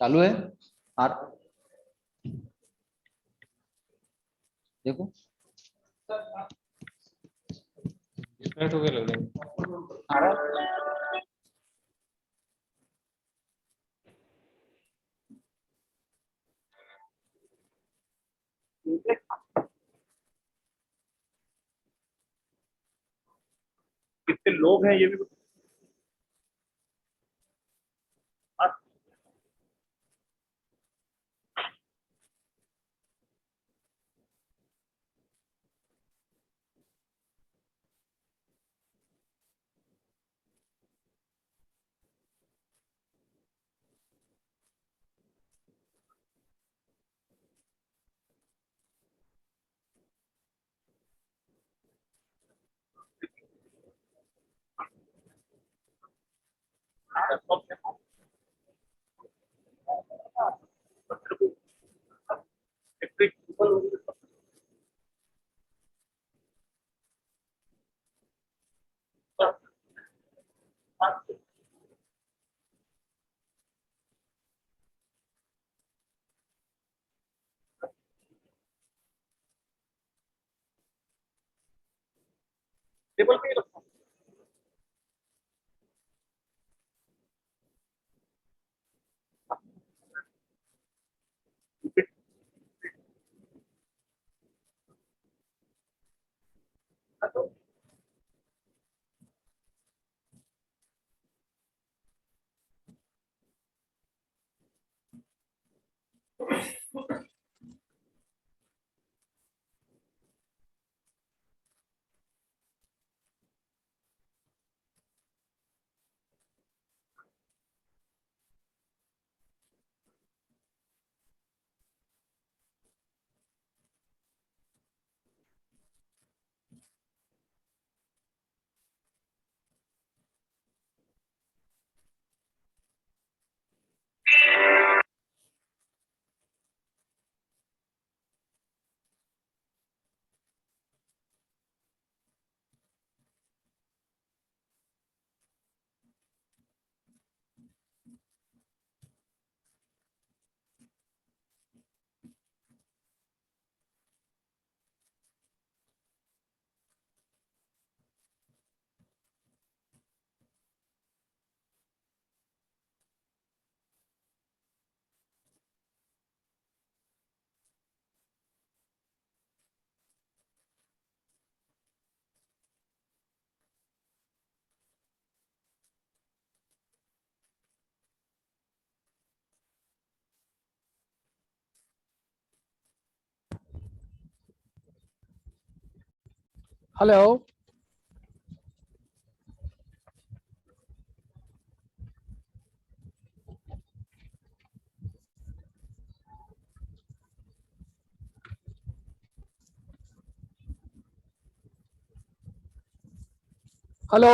चालू है आर देखो डिस्कनेक्ट हो गया लग रहा है। कितने लोग हैं ये भी टेबल पे ही रखो। Hello hello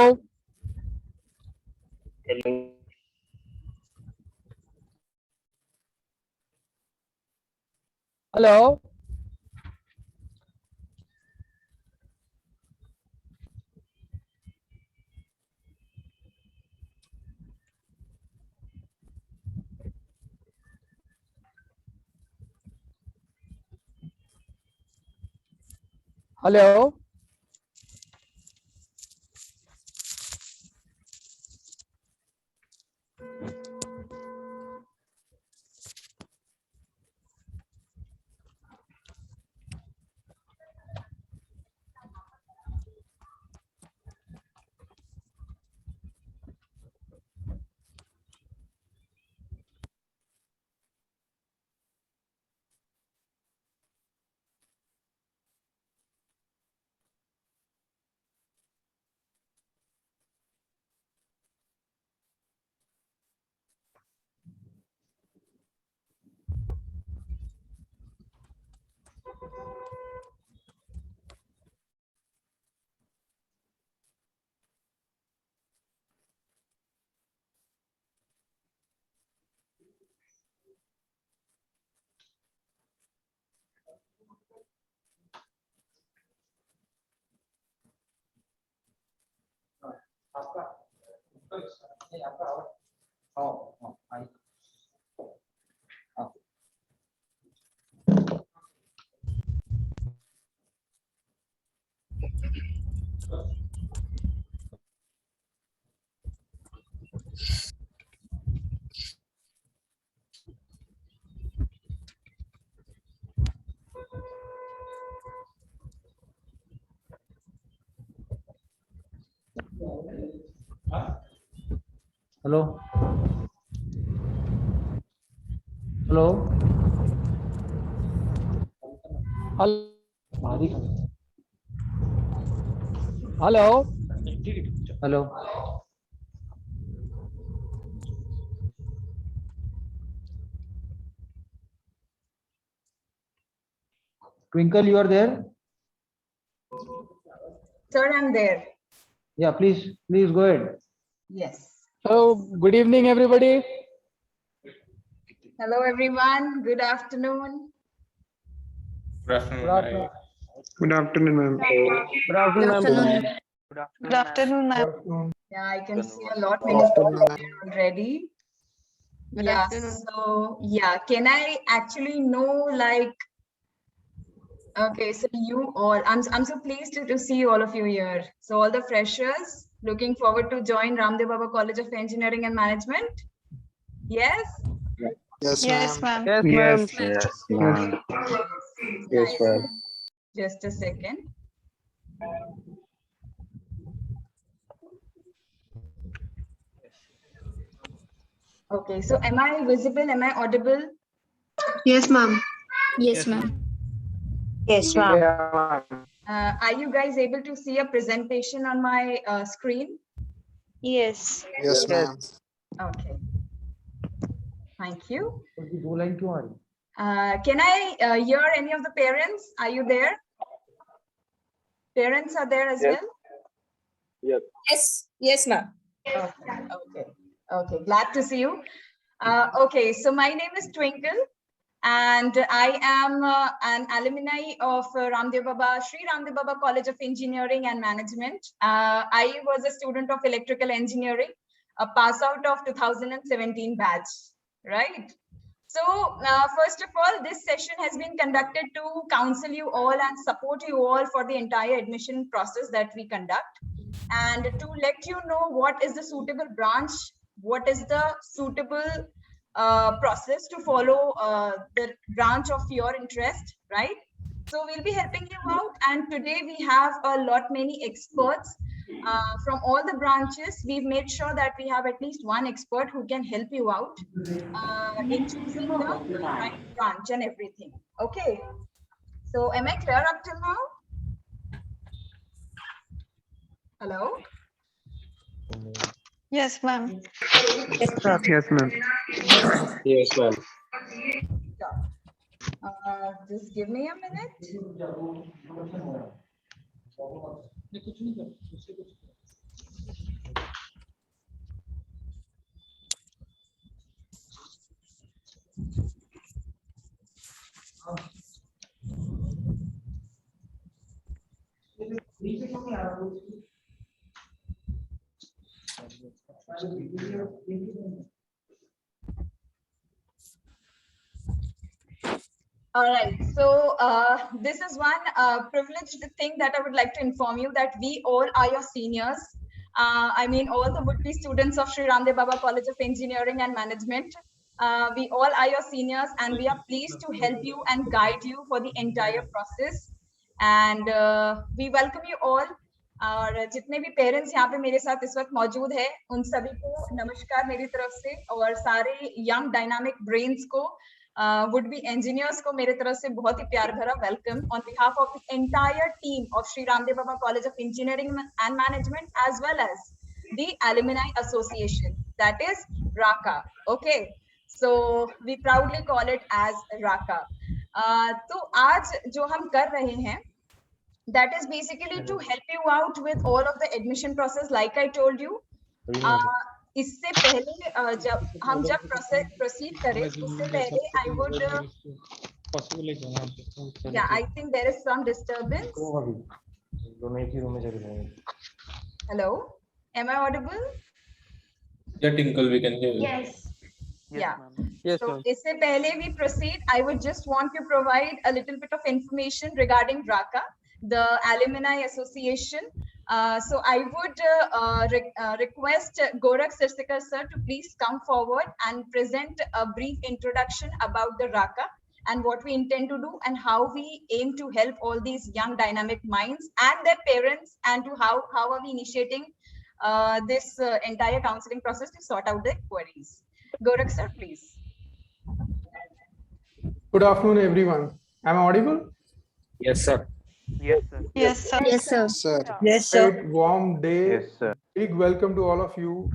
hello hello hello hello Hello. Hello Twinkle, you are there? Sir, I'm there. Yeah, please go ahead. Yes. Hello. Good evening, everybody. Hello, everyone. Good afternoon. Good afternoon. Good afternoon. Good afternoon, ma'am. Good afternoon. Good afternoon, ma'am. Yeah, I can see a lot many people there already. Good Yeah. afternoon. So yeah, can I actually know like? Okay, so you all, I'm so pleased to see all of you here. So all the freshers looking forward to join Ramdev Baba College of Engineering and Management. Yes. Yes, ma'am. Yes. Yes, ma'am. Yes, Nice. ma'am. Just a second. Okay, so am I visible? Am I audible? Yes, ma'am. Yes, ma'am. Yes, ma'am. Are you guys able to see a presentation on my screen? Yes. Yes, ma'am. Okay. Thank you. उसकी दो line क्यों आ रही? Can I hear any of the parents? Are you there? Parents are there as well? Yes. Yes, ma'am. Okay. Glad to see you. Okay, so my name is Twinkle, and I am an alumni of Ramdev Baba, Sri Ramdev Baba College of Engineering and Management. I was a student of electrical engineering, a pass out of 2017 batch, right? So first of all, this session has been conducted to counsel you all and support you all for the entire admission process that we conduct, and to let you know what is the suitable branch, what is the suitable process to follow the branch of your interest, right? So we'll be helping you out, and today we have a lot many experts from all the branches. We've made sure that we have at least one expert who can help you out in choosing the right branch and everything. Okay. So am I clear up till now? Hello? Yes, ma'am. Yes, ma'am. Yes, ma'am. Just give me a minute. All right, so this is one privileged thing that I would like to inform you, that we all are your seniors. I mean, all the would-be students of Sri Ramdev Baba College of Engineering and Management. We all are your seniors, and we are pleased to help you and guide you for the entire process. And we welcome you all. और जितने भी parents यहाँ पे मेरे साथ इस वक्त मौजूद है, उन सभी को नमस्कार मेरी तरफ से, और सारे यंग डायनामिक ब्रेन्स को, would be engineers को मेरे तरफ से बहुत ही प्यार भरा welcome on behalf of the entire team of Sri Ramdev Baba College of Engineering and Management, as well as the Alumni Association, that is RACA. Okay, so we proudly call it as RACA. तो आज जो हम कर रहे हैं, that is basically to help you out with all of the admission process, like I told you. इससे पहले जब proceed करें, इससे पहले I would possible है यहाँ पे। yeah, I think there is some disturbance. Hello, am I audible? Yeah, Tinkle, we can hear you. Yes. Yeah. Yes, So, ma'am. isse pehle we proceed, I would just want to provide a little bit of information regarding RACA, the Alumni Association. So I would request Gorakh Sirsikar sir to please come forward and present a brief introduction about the RACA and what we intend to do and how we aim to help all these young dynamic minds and their parents, and to how are we initiating this entire counseling process to sort out their queries. Gorakh sir, please. Good afternoon, everyone. Am I audible? Yes, sir. Yes, sir. Yes, sir. Yes, Great warm day. Yes, sir. Big welcome to all of you.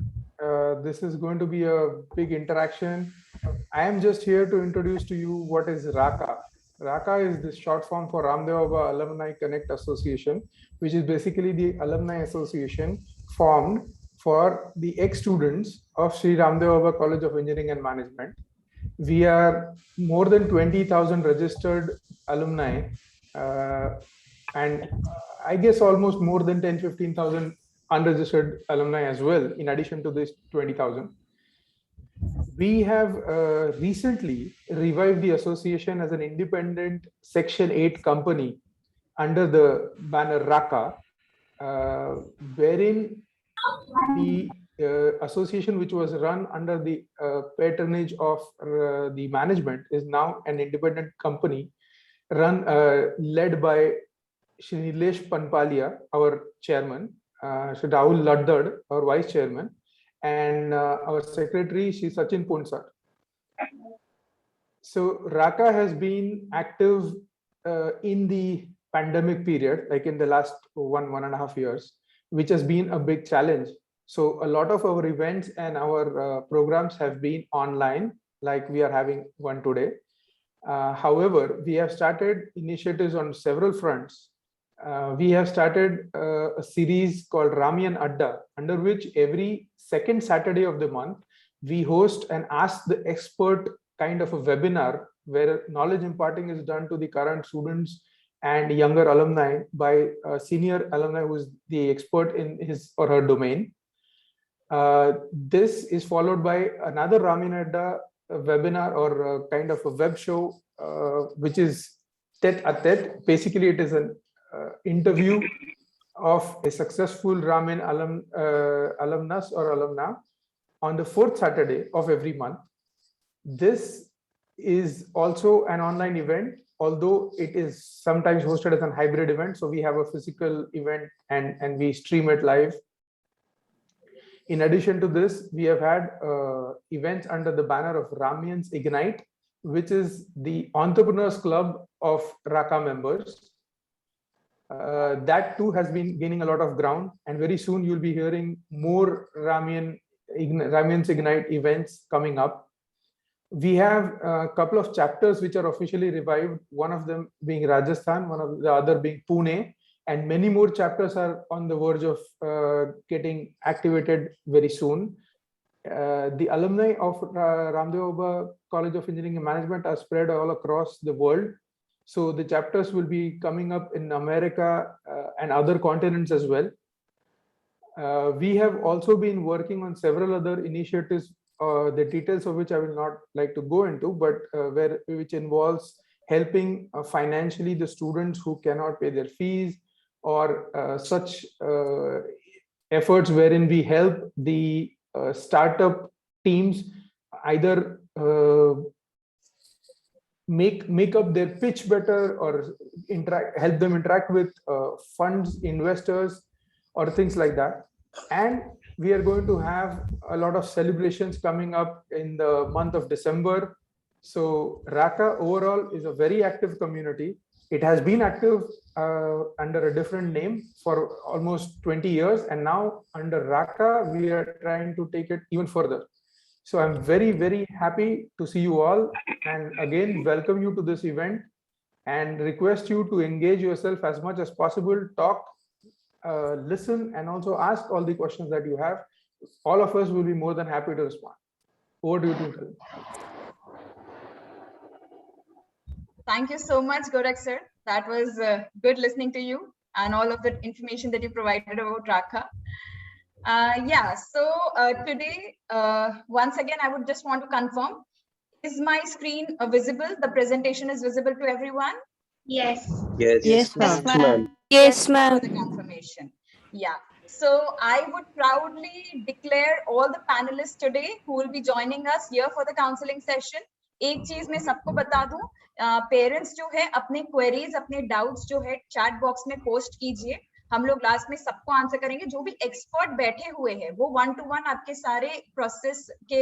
This is going to be a big interaction. I am just here to introduce to you what is RACA. RACA is the short form for Ramdev Baba Alumni Connect Association, which is basically the alumni association formed for the ex-students of Sri Ramdev Baba College of Engineering and Management. We are more than 20,000 registered alumni, and I guess almost more than 10-15,000 unregistered alumni as well, in addition to this 20,000. We have recently revived the association as an independent Section 8 company under the banner RACA, wherein the association, which was run under the patronage of the management, is now an independent company led by Shri Nilesh Panpalia, our chairman, Shri Rahul Laddad, our vice chairman, and our secretary, Shri Sachin Ponsar. So RACA has been active in the pandemic period, like in the last 1.5 years, which has been a big challenge. So a lot of our events and our programs have been online, like we are having one today. However, we have started initiatives on several fronts. We have started a series called Ramian Adda, under which every second Saturday of the month, we host and ask the expert kind of a webinar where knowledge imparting is done to the current students and younger alumni by a senior alumni who is the expert in his or her domain. This is followed by another Ramian Adda webinar or kind of a web show, which is tete-a-tete. Basically, it is an interview of a successful Ramen alumnus or alumna on the fourth Saturday of every month. This is also an online event, although it is sometimes hosted as a hybrid event. So we have a physical event and we stream it live. In addition to this, we have had events under the banner of Ramians Ignite, which is the entrepreneurs club of RACA members. That too has been gaining a lot of ground, and very soon you'll be hearing more Ramians Ignite events coming up. We have a couple of chapters which are officially revived, one of them being Rajasthan, one of the other being Pune, and many more chapters are on the verge of getting activated very soon. The alumni of Ramdev Baba College of Engineering and Management are spread all across the world. So the chapters will be coming up in America and other continents as well. We have also been working on several other initiatives, the details of which I will not like to go into, but which involves helping financially the students who cannot pay their fees, or such efforts wherein we help the startup teams either make up their pitch better, or help them interact with funds, investors, or things like that. And we are going to have a lot of celebrations coming up in the month of December. So RACA overall is a very active community. It has been active under a different name for almost 20 years, and now under RACA we are trying to take it even further. So I'm very, very happy to see you all, and again welcome you to this event and request you to engage yourself as much as possible, talk, listen, and also ask all the questions that you have. All of us will be more than happy to respond. Over to you, Twinkle. Thank you so much, Gorakh sir. That was good listening to you and all of the information that you provided about RACA. Yeah, so today, once again, I would just want to confirm, is my screen visible? The presentation is visible to everyone? Yes. Yes, ma'am. ma'am. Yes, For ma'am. the confirmation. Yeah. So I would proudly declare all the panelists today who will be joining us here for the counseling session. एक चीज मैं सबको बता दूं, parents जो है अपने queries, अपने डाउट्स जो है चैट बॉक्स में पोस्ट कीजिए. हम लोग लास्ट में सबको आंसर करेंगे. जो भी एक्सपर्ट बैठे हुए हैं वो 1-to-1 आपके सारे प्रोसेस के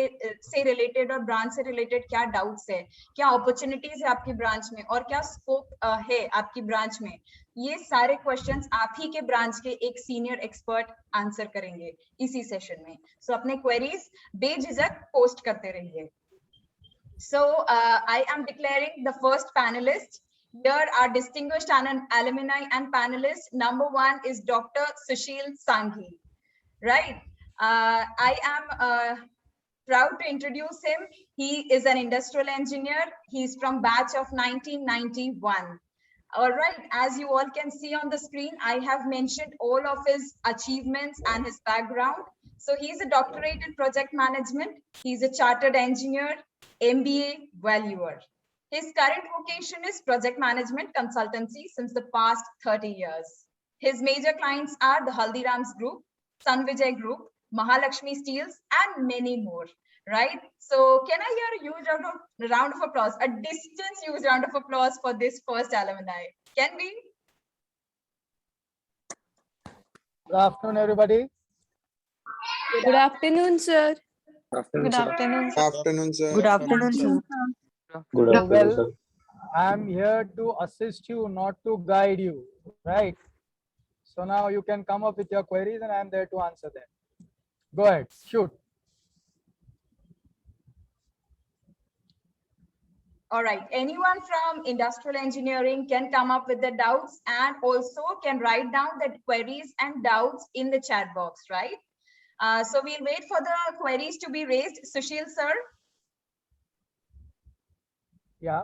से रिलेटेड और ब्रांच से रिलेटेड क्या डाउट्स है, क्या अपॉर्चुनिटीज है आपकी ब्रांच में और क्या स्कोप है आपकी ब्रांच में, ये सारे क्वेश्चंस आप ही के ब्रांच के एक सीनियर एक्सपर्ट आंसर करेंगे इसी सेशन में. सो अपने क्वेरीज बेझिझक पोस्ट करते रहिए. So I am declaring the first panelist. Here are distinguished alumni and panelists. Number 1 is Dr. Sushil Sanghi. Right. I am proud to introduce him. He is an industrial engineer. He's from batch of 1991. All right, as you all can see on the screen, I have mentioned all of his achievements and his background. So he's a doctorate in project management. He's a chartered engineer, MBA valuer. His current vocation is project management consultancy since the past 30 years. His major clients are the Haldirams Group, Sunvijay Group, Mahalakshmi Steels, and many more. Right? So can I hear a huge round of applause, a distant huge round of applause for this first alumni? Can we? Good afternoon, everybody. Good afternoon, sir. Afternoon, Good sir. afternoon. Afternoon, sir. Good afternoon, sir. Good afternoon, sir. I'm here to assist you, not to guide you, right? So now you can come up with your queries and I'm there to answer them. Go ahead, shoot. All right, anyone from industrial engineering can come up with the doubts and also can write down the queries and doubts in the chat box, right? So we'll wait for the queries to be raised. Sushil, sir? Yeah.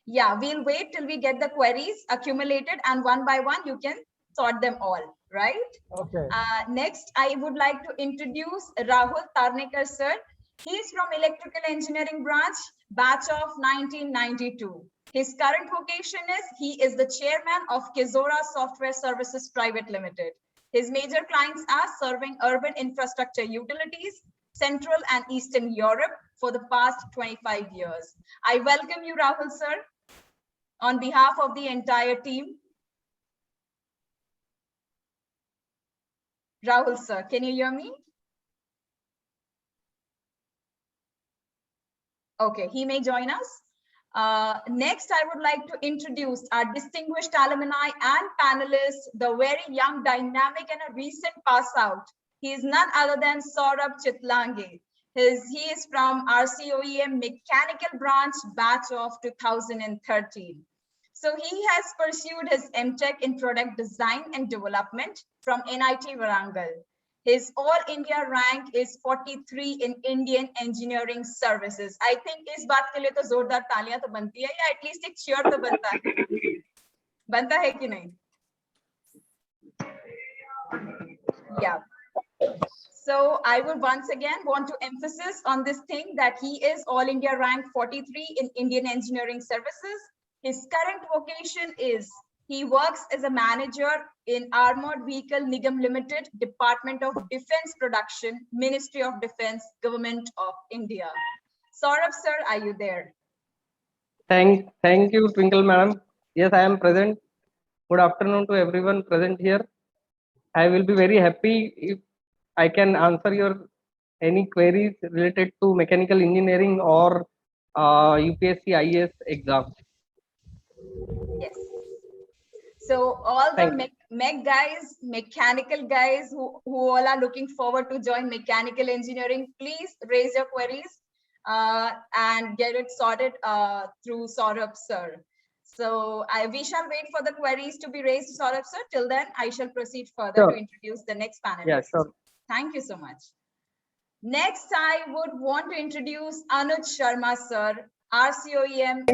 Yeah, we'll wait till we get the queries accumulated and one by one you can sort them all, right? Okay. Next, I would like to introduce Rahul Tarnekar, sir. He is from Electrical Engineering branch, batch of 1992. His current vocation is, he is the chairman of Kizora Software Services Private Limited. His major clients are serving urban infrastructure utilities, Central and Eastern Europe for the past 25 years. I welcome you, Rahul, sir, on behalf of the entire team. Rahul, sir, can you hear me? Okay, he may join us. Next, I would like to introduce our distinguished alumni and panelists, the very young, dynamic, and a recent pass out. He is none other than Saurabh Chitlange. He is from RCOEM Mechanical Branch, batch of 2013. So he has pursued his MTech in product design and development from NIT Warangal. His all India rank is 43 in Indian Engineering Services. I think इस बात के लिए तो जोरदार तालियां तो बनती है या at least एक cheer तो बनता है कि नहीं? Yeah. So I would once again want to emphasize on this thing that he is all India rank 43 in Indian Engineering Services. His current vocation is he works as a manager in Armored Vehicle Nigam Limited, Department of Defense Production, Ministry of Defense, Government of India. Saurabh, sir, are you there? Thank you, Twinkle madam. Yes, I am present. Good afternoon to everyone present here. I will be very happy if I can answer your any queries related to mechanical engineering or UPSC IAS exam. Yes. So all the mech guys, mechanical guys who all are looking forward to join mechanical engineering, please raise your queries and get it sorted through Saurabh, sir. So we shall wait for the queries to be raised, Saurabh, sir. Till then, I shall proceed further to introduce the next panelist. Yeah, sure. Thank you so much. Next, I would want to introduce Anuj Sharma, sir. RCOEM,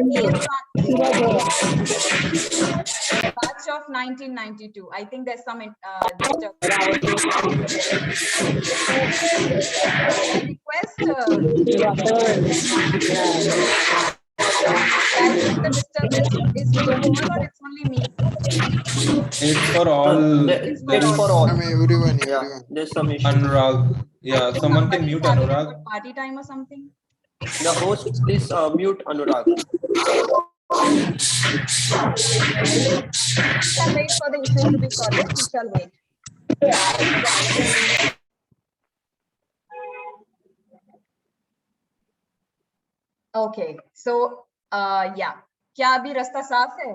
batch of 1992. I think there's some request. Guys, if the disturbance is for all or it's only me? It's for all. It's for all. Everyone. Yeah, there's some issue. Anurag. Yeah, someone can mute Having a Anurag. good party time or something? The host, please mute Anurag. Shall wait for the issue to be sorted. We shall wait. Okay, so yeah, क्या अभी रास्ता साफ है?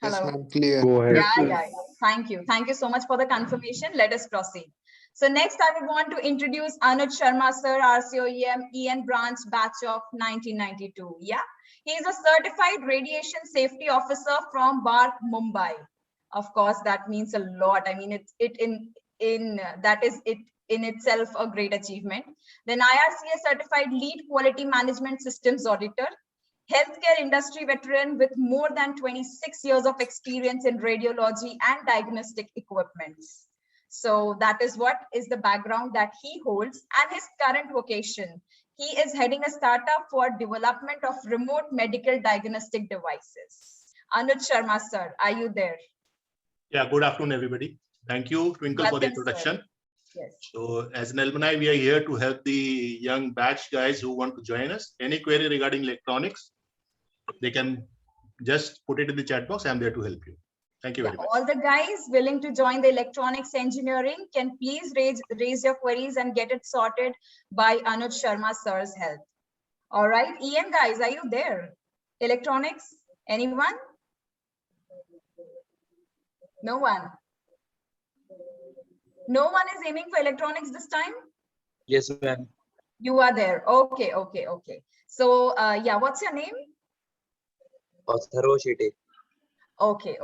Hello. Clear. Go ahead. Yeah. Thank you so much for the confirmation. Let us proceed. So next, I would want to introduce Anuj Sharma sir, RCOEM EN branch batch of 1992. Yeah, he is a certified radiation safety officer from BARC, Mumbai. Of course, that means a lot. I mean, that is in itself a great achievement. Then IRCA certified lead quality management systems auditor. Healthcare industry veteran with more than 26 years of experience in radiology and diagnostic equipments. So that is what is the background that he holds and his current vocation. He is heading a startup for development of remote medical diagnostic devices. Anuj Sharma sir, are you there? Yeah, good afternoon, everybody. Thank you, Twinkle, for the introduction. Yes. So as an alumni, we are here to help the young batch guys who want to join us. Any query regarding electronics, they can just put it in the chat box. I'm there to help you. Thank you very much. All the guys willing to join the electronics engineering can please raise your queries and get it sorted by Anuj Sharma sir's help. All right, EN guys, are you there? Electronics, anyone? No one. No one is aiming for electronics this time? Yes, ma'am. You are there. Okay. So yeah, what's your name? Atharva Shete. Okay.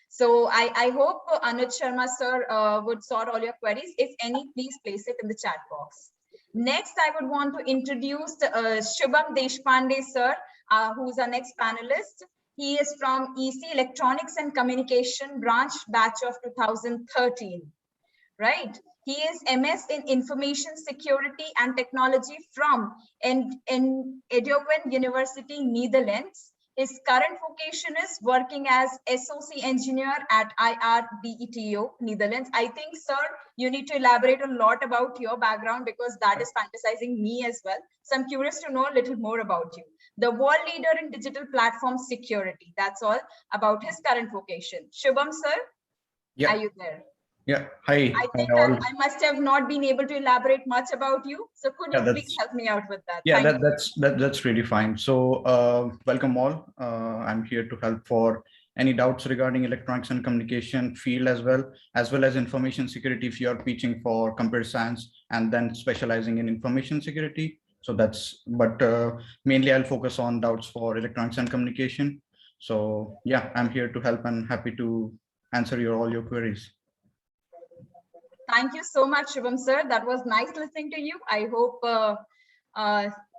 So I hope Anuj Sharma sir would sort all your queries. If any, please place it in the chat box. Next, I would want to introduce Shubham Deshpande sir, who's our next panelist. He is from EC Electronics and Communication branch batch of 2013. Right? He is MS in Information Security and Technology from Eindhoven University, Netherlands. His current vocation is working as SOC engineer at IRDETO, Netherlands. I think, sir, you need to elaborate a lot about your background because that is fantasizing me as well. So I'm curious to know a little more about you. The world leader in digital platform security. That's all about his current vocation. Shubham, sir, yeah. Are you there? Yeah, hi. I think I must have not been able to elaborate much about you. So could you please help me out with that? Yeah, that's really fine. So welcome all. I'm here to help for any doubts regarding electronics and communication field as well as information security if you are teaching for computer science and then specializing in information security. So but mainly I'll focus on doubts for electronics and communication. So yeah, I'm here to help and happy to answer all your queries. Thank you so much, Shubham sir. That was nice listening to you. I hope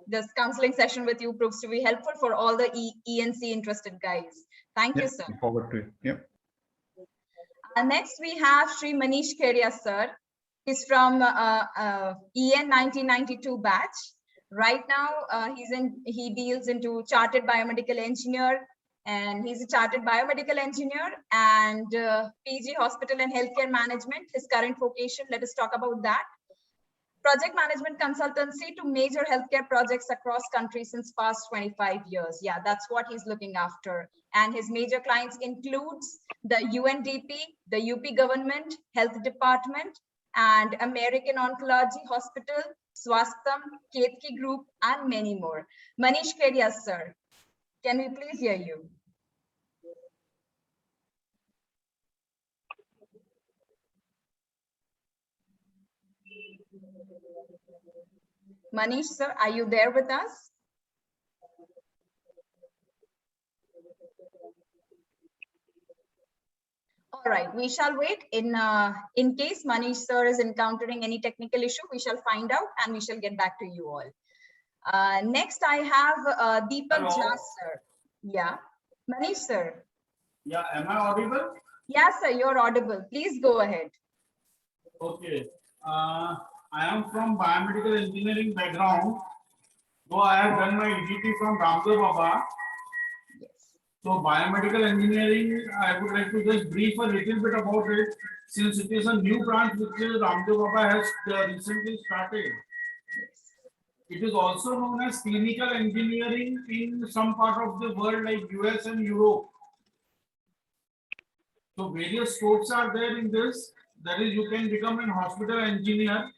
this counseling session with you proves to be helpful for all the ENC interested guys. Thank you, sir. Look forward to it. Yep. Next, we have Sri Manish Keria, sir. He's from EN 1992 batch. Right now, he deals into chartered biomedical engineer, and he's a chartered biomedical engineer and PG hospital and healthcare management. His current vocation, let us talk about that. Project management consultancy to major healthcare projects across countries since past 25 years. Yeah, that's what he's looking after. And his major clients includes the UNDP, the UP government, health department, and American Oncology Hospital, Swastham, Ketki Group, and many more. Manish Kedia, sir, can we please hear you? Manish, sir, are you there with us? All right, we shall wait. In case Manish sir is encountering any technical issue, we shall find out and we shall get back to you all. Next, I have Deepak Jha, sir. Yeah. Manish, sir. Yeah, am I audible? Yes, sir, you're audible. Please go ahead. Okay. I am from biomedical engineering background. So I have done my EGT from Ramdev Baba. So biomedical engineering, I would like to just brief a little bit about it, since it is a new branch which Ramdev Baba has recently started. It is also known as clinical engineering in some part of the world like US and Europe. So various scopes are there in this. That is, you can become an hospital engineer.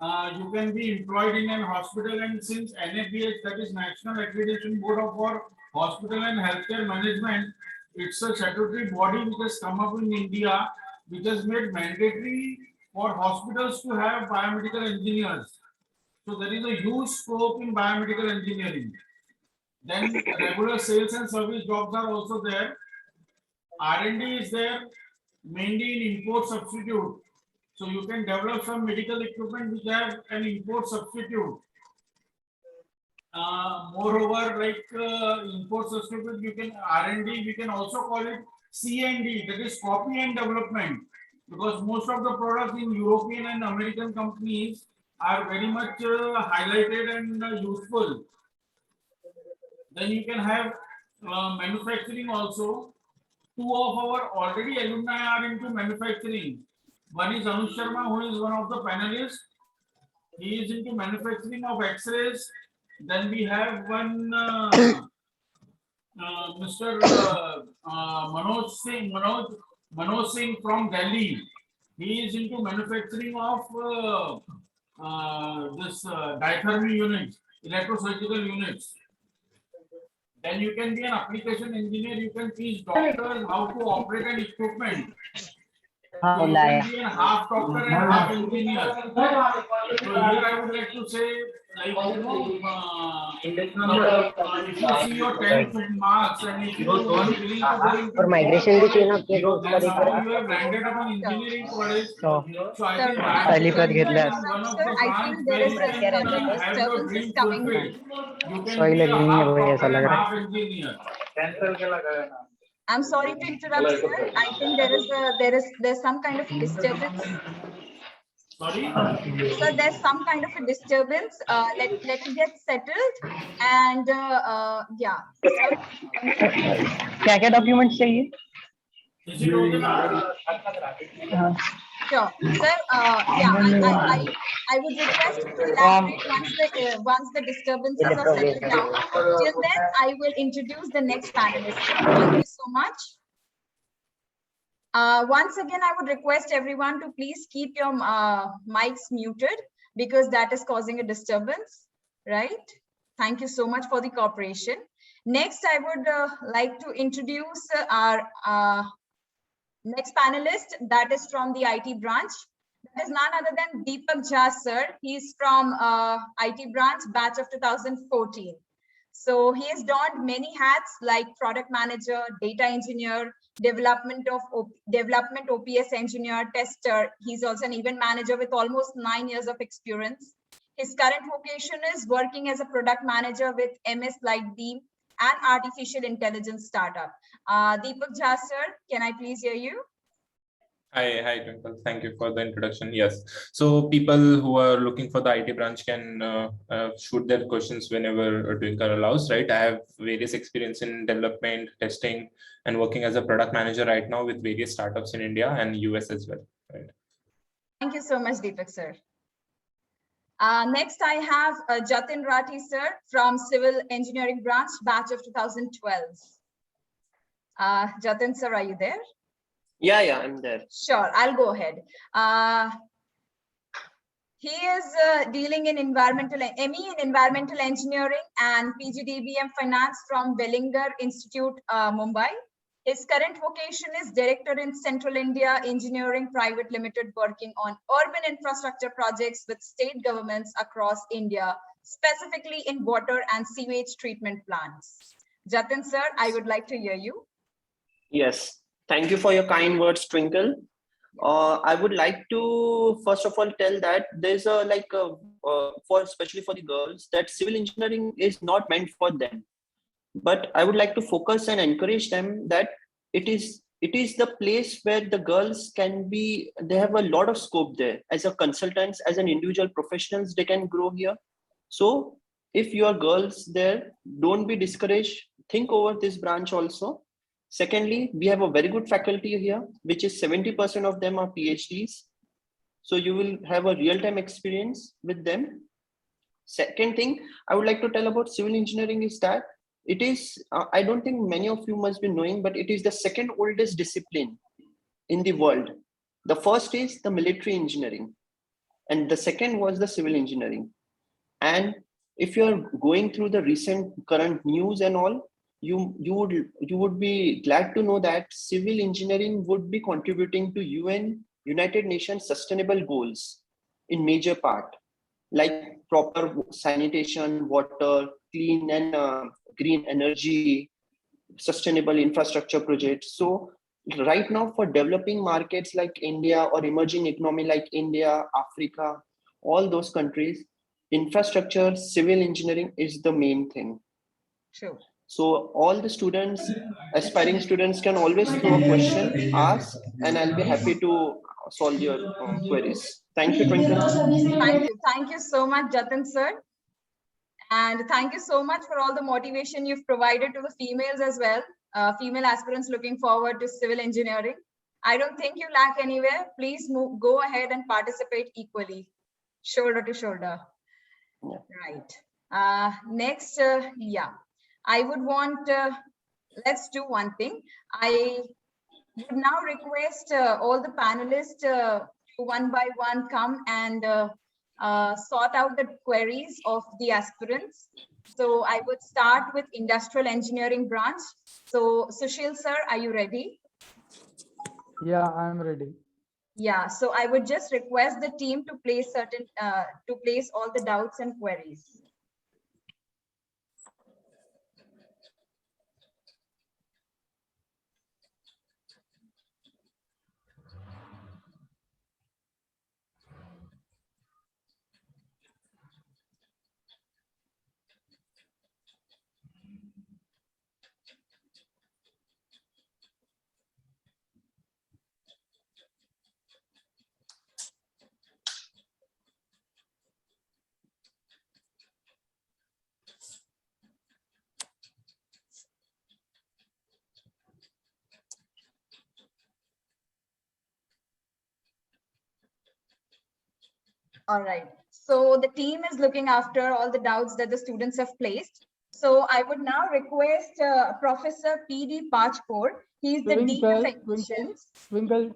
You can be employed in an hospital, and since NABH, that is National Accreditation Board for Hospital and Healthcare Management, it's a statutory body which has come up in India, which has made mandatory for hospitals to have biomedical engineers. So there is a huge scope in biomedical engineering. Then regular sales and service jobs are also there. R&D is there, mainly in import substitute. So you can develop some medical equipment which have an import substitute. Moreover, like import substitute, you can R&D, we can also call it C&D, that is copy and development, because most of the products in European and American companies are very much highlighted and useful. Then you can have manufacturing also. Two of our already alumni are into manufacturing. One is Anush Sharma, who is one of the panelists. He is into manufacturing of X-rays. Then we have one Mr. Manoj Singh from Delhi. He is into manufacturing of this diathermy units, electrosurgical units. Then you can be an application engineer. You can teach doctors how to operate an equipment. So you can be a half doctor and half engineer. So here I would like to say, like, if you see your 10th marks and if you are willing to go into migration then somehow you have landed up in engineering college. So I think I think there is a disturbance coming. you can be a half doctor and half engineer. I'm sorry to interrupt, sir. I think there's some kind of disturbance. Sorry? So there's some kind of a disturbance. Let me get settled. And yeah. क्या documents चाहिए? Sure, sir. Yeah, I would request you to elaborate once the disturbances are settled down. Till then, I will introduce the next panelist. Thank you so much. Once again, I would request everyone to please keep your mics muted because that is causing a disturbance, right? Thank you so much for the cooperation. Next, I would like to introduce our next panelist, that is from the IT branch. That is none other than Deepak Jha, sir. He's from IT branch, batch of 2014. So he has donned many hats like product manager, data engineer, development OPS engineer, tester. He's also an event manager with almost 9 years of experience. His current vocation is working as a product manager with MS Lightbeam and artificial intelligence startup. Deepak Jha, sir, can I please hear you? Hi, Twinkle. Thank you for the introduction. Yes. So people who are looking for the IT branch can shoot their questions whenever Twinkle allows, right? I have various experience in development, testing, and working as a product manager right now with various startups in India and US as well. Right. Thank you so much, Deepak, sir. Next, I have Jatin Rathi, sir, from Civil Engineering Branch, batch of 2012. Jatin, sir, are you there? Yeah, I'm there. Sure, I'll go ahead. He is dealing in environmental ME in environmental engineering and PGDBM finance from Wellinger Institute, Mumbai. His current vocation is director in Central India Engineering Private Limited, working on urban infrastructure projects with state governments across India, specifically in water and sewage treatment plants. Jatin, sir, I would like to hear you. Yes. Thank you for your kind words, Twinkle. I would like to first of all tell that there's a for especially for the girls that civil engineering is not meant for them. But I would like to focus and encourage them that it is the place where the girls can be. They have a lot of scope there as a consultants, as an individual professionals. They can grow here. So if you are girls there, don't be discouraged. Think over this branch also. Secondly, we have a very good faculty here, which is 70% of them are PhDs. So you will have a real-time experience with them. Second thing I would like to tell about civil engineering is that it is, I don't think many of you must be knowing, but it is the second oldest discipline in the world. The first is the military engineering, and the second was the civil engineering. And if you're going through the recent current news and all, you would be glad to know that civil engineering would be contributing to United Nations Sustainable Goals in major part, like proper sanitation, water, clean and green energy, sustainable infrastructure projects. So right now for developing markets like India or emerging economy like India, Africa, all those countries, infrastructure, civil engineering is the main thing. Sure. So all the students, aspiring students can always throw a question, ask, and I'll be happy to solve your queries. Thank you, Twinkle. Thank you so much, Jatin sir. And thank you so much for all the motivation you've provided to the females as well. Female aspirants looking forward to civil engineering. I don't think you lack anywhere. Please go ahead and participate equally, shoulder to shoulder. Yeah. Right. Next, I would want, let's do one thing. I would now request all the panelists to one by one come and sort out the queries of the aspirants. So I would start with industrial engineering branch. So Sushil sir, are you ready? Yeah, I'm ready. Yeah, so I would just request the team to place all the doubts and queries. All right, so the team is looking after all the doubts that the students have placed. So I would now request Professor P.D. Pachpur. He's the Dean of Admissions. Twinkle,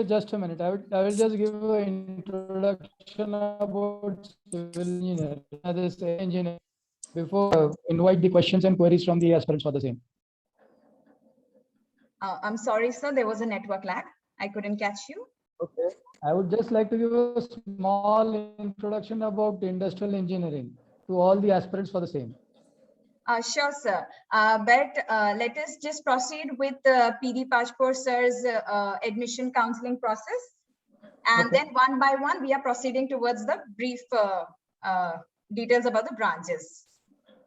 just a minute. I will just give an introduction about civil engineering before invite the questions and queries from the aspirants for the same. I'm sorry, sir. There was a network lag. I couldn't catch you. Okay. I would just like to give a small introduction about industrial engineering to all the aspirants for the same. Sure, sir. But let us just proceed with P.D. Pachpur sir's admission counseling process. And then one by one, we are proceeding towards the brief details about the branches.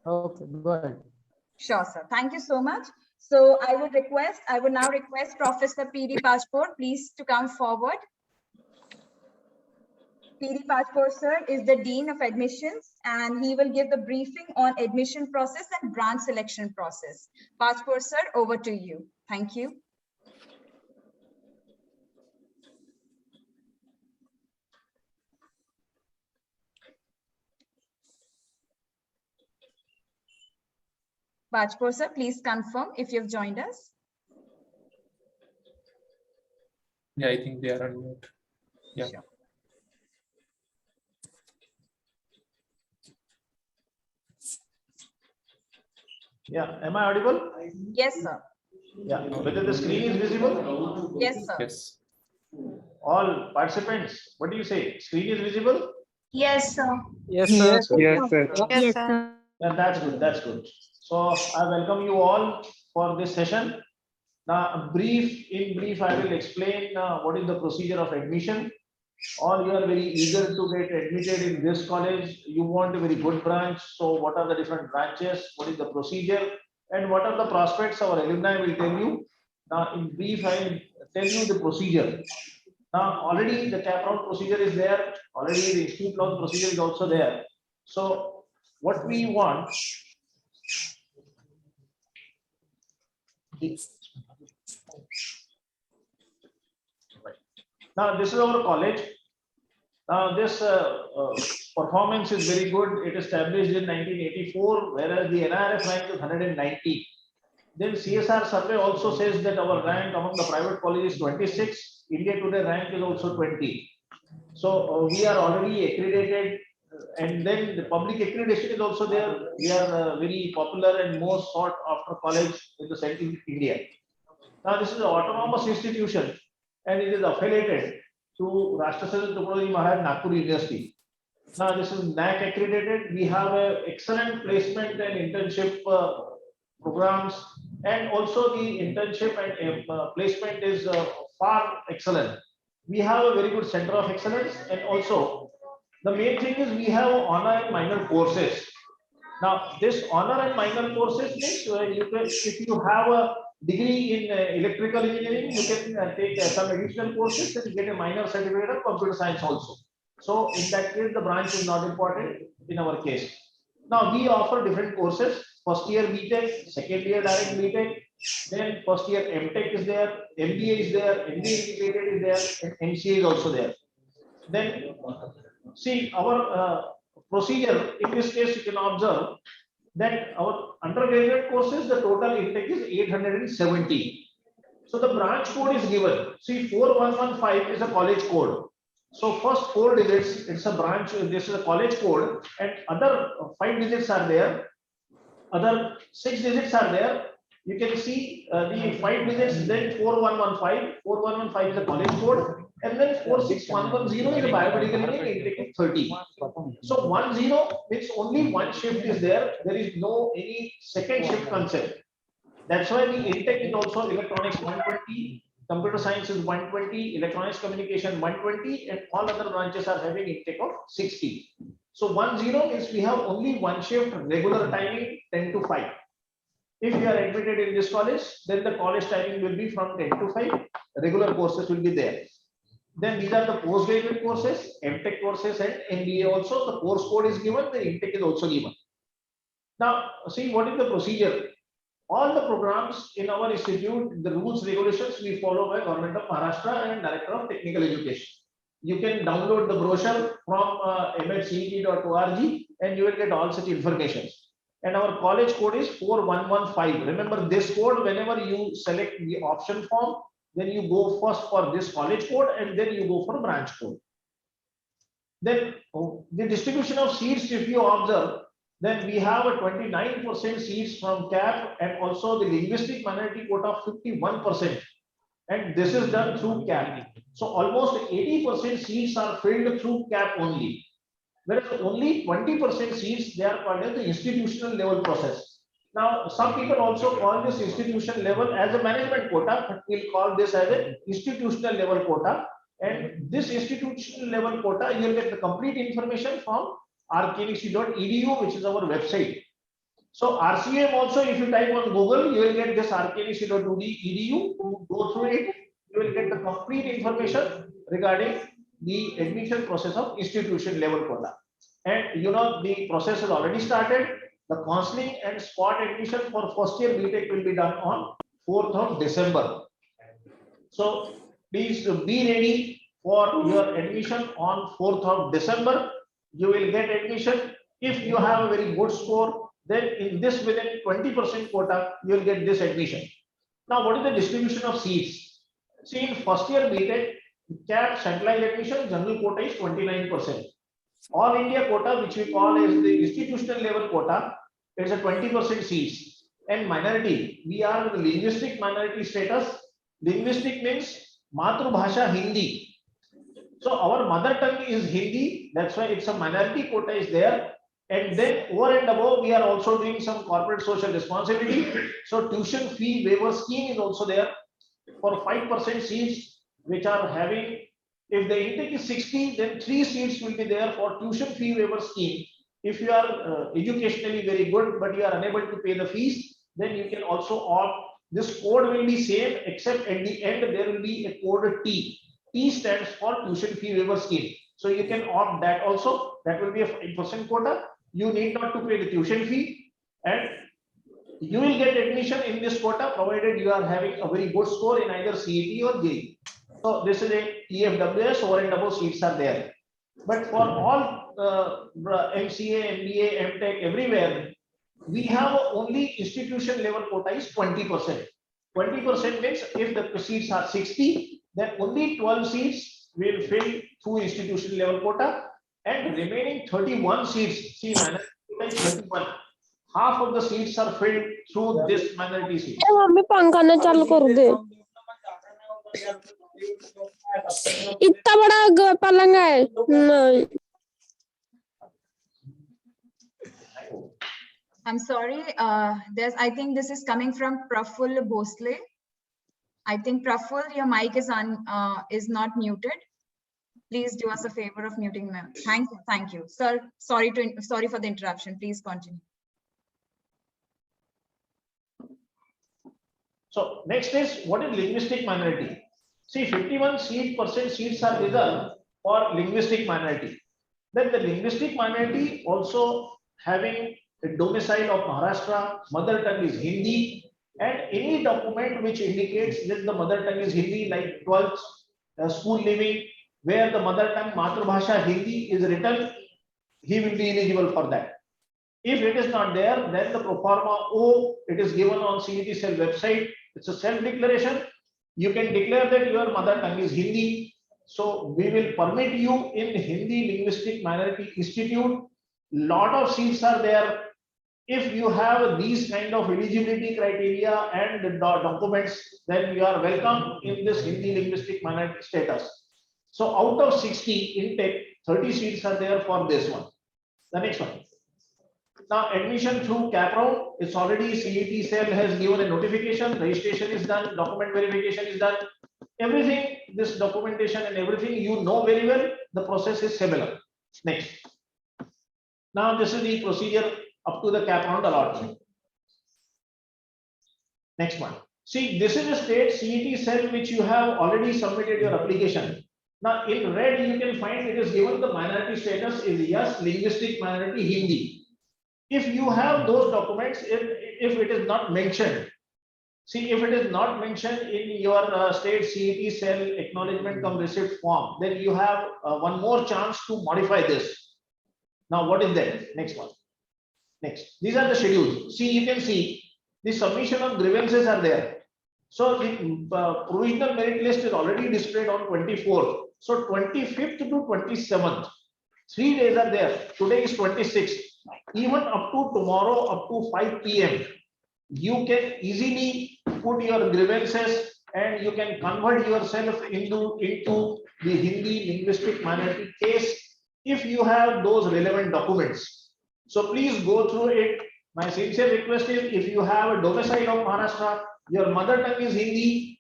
Okay, go ahead. Sure, sir. Thank you so much. So I would now request Professor P.D. Pachpur, please to come forward. P.D. Pachpur sir is the Dean of Admissions, and he will give the briefing on admission process and branch selection process. Pachpur sir, over to you. Thank you. Pachpur sir, please confirm if you've joined us. Yeah, I think they are on mute. Yeah. Sure. Yeah, am I audible? Yes, sir. Yeah, whether the screen is visible? Yes, sir. Yes. All participants, what do you say? Screen is visible? Yes, sir. Yes, sir. Yes, sir. Yes, sir. Yeah, that's good, that's good. So I welcome you all for this session. Now, in brief, I will explain what is the procedure of admission. All you are very eager to get admitted in this college. You want a very good branch. So what are the different branches? What is the procedure? And what are the prospects? Our alumni will tell you. Now, in brief, I will tell you the procedure. Now, already the cap round procedure is there. Already the institute loan procedure is also there. So what we want. Now, this is our college. Now, this performance is very good. It established in 1984, whereas the NIRF rank is 190. Then CSR survey also says that our rank among the private colleges is 26. India Today rank is also 20. So we are already accredited, and then the public accreditation is also there. We are very popular and most sought after college in the Central India. Now, this is an autonomous institution, and it is affiliated to Rashtrasada Tukaramji Maharaj Nagpur University. Now, this is NAC accredited. We have an excellent placement and internship programs, and also the internship and placement is far excellent. We have a very good center of excellence, and also the main thing is we have honor and minor courses. Now, this honor and minor courses means you can, if you have a degree in electrical engineering, you can take some additional courses and get a minor certificate of computer science also. So in that case, the branch is not important in our case. Now, we offer different courses. First year BTech, second year direct BTech, then first year MTech is there, MBA is there, MBA integrated is there, and MCA is also there. Then see our procedure. In this case, you can observe that our undergraduate courses, the total intake is 870. So the branch code is given. See, 4115 is a college code. So first 4 digits, it's a branch, this is a college code, and other 5 digits are there. Other 6 digits are there. You can see the 5 digits, then 4115. 4115 is a college code, and then 46110 is a biomedical engineering, intake is 30. So 10 means only one shift is there. There is no any second shift concept. That's why the intake is also electronics 120, computer science is 120, electronics communication 120, and all other branches are having intake of 60. So 10 is we have only one shift, regular timing 10 to 5. If you are admitted in this college, then the college timing will be from 10 to 5. Regular courses will be there. Then these are the postgraduate courses, MTech courses, and MBA also. The course code is given, the intake is also given. Now, see what is the procedure. All the programs in our institute, the rules, regulations we follow by Government of Maharashtra and Director of Technical Education. You can download the brochure from mhcet.org and you will get all such information. And our college code is 4115. Remember this code, whenever you select the option form, then you go first for this college code and then you go for branch code. Then the distribution of seats, if you observe, then we have a 29% seats from CAP and also the linguistic minority quota of 51%. And this is done through CAP. So almost 80% seats are filled through CAP only. Whereas only 20% seats, they are called as the institutional level process. Now, some people also call this institutional level as a management quota, but we'll call this as an institutional level quota. And this institutional level quota, you'll get the complete information from rknec.edu, which is our website. So RCM also, if you type on Google, you will get this rknec.edu. Go through it, you will get the complete information regarding the admission process of institution level quota. And you know, the process has already started. The counseling and spot admission for first year BTech will be done on 4th of December. So please be ready for your admission on 4th of December. You will get admission. If you have a very good score, then in this within 20% quota, you will get this admission. Now, what is the distribution of seats? See, in first year BTech, CAP centralized admission, general quota is 29%. All India quota, which we call as the institutional level quota, is a 20% seats. And minority, we are the linguistic minority status. Linguistic means Matrubhasha Hindi. So our mother tongue is Hindi. That's why it's a minority quota is there. And then over and above, we are also doing some corporate social responsibility. So tuition fee waiver scheme is also there for 5% seats which are having, if the intake is 60, then 3 seats will be there for tuition fee waiver scheme. If you are educationally very good, but you are unable to pay the fees, then you can also opt. This code will be same, except at the end, there will be a code T. T stands for tuition fee waiver scheme. So you can opt that also. That will be a 5% quota. You need not to pay the tuition fee, and you will get admission in this quota provided you are having a very good score in either CET or JEE. So this is a EFWS, over and above seats are there. But for all MCA, MBA, MTech, everywhere, we have only institution level quota is 20%. 20% means if the seats are 60, then only 12 seats will fill through institution level quota, and remaining 31 seats, see minority quota is 31. Half of the seats are filled through this minority seat. इतना बड़ा पलंग है नहीं. I'm sorry. I think this is coming from Praful Bhosle. I think Praful, your mic is not muted. Please do us a favor of muting them. Thank you, sir. Sorry for the interruption. Please continue. So next is, what is linguistic minority? See, 51% seats are reserved for linguistic minority. Then the linguistic minority also having a domicile of Maharashtra, mother tongue is Hindi, and any document which indicates that the mother tongue is Hindi, like 12th school leaving, where the mother tongue Matrabhasha Hindi is written, he will be eligible for that. If it is not there, then the proforma O, it is given on CET Cell website. It's a self-declaration. You can declare that your mother tongue is Hindi. So we will permit you in Hindi Linguistic Minority Institute. Lot of seats are there. If you have these kind of eligibility criteria and documents, then you are welcome in this Hindi Linguistic Minority status. So out of 60 intake, 30 seats are there for this one. The next one. Now admission through CAP round, it's already CET Cell has given a notification, registration is done, document verification is done. Everything, this documentation and everything you know very well, the process is similar. Next. Now this is the procedure up to the CAP round allotment. Next one. See, this is a state CET Cell which you have already submitted your application. Now in red you can find it is given the minority status is yes, linguistic minority Hindi. If you have those documents, if it is not mentioned, see, if it is not mentioned in your state CET Cell acknowledgement cum receipt form, then you have one more chance to modify this. Now what is that? Next one. Next, these are the schedules. See, you can see the submission of grievances are there. So the provisional merit list is already displayed on 24th. So 25th to 27th, 3 days are there. Today is 26th. Even up to tomorrow, up to 5 p.m., you can easily put your grievances and you can convert yourself into the Hindi linguistic minority case if you have those relevant documents. So please go through it. My sincere request is, if you have a domicile of Maharashtra, your mother tongue is Hindi.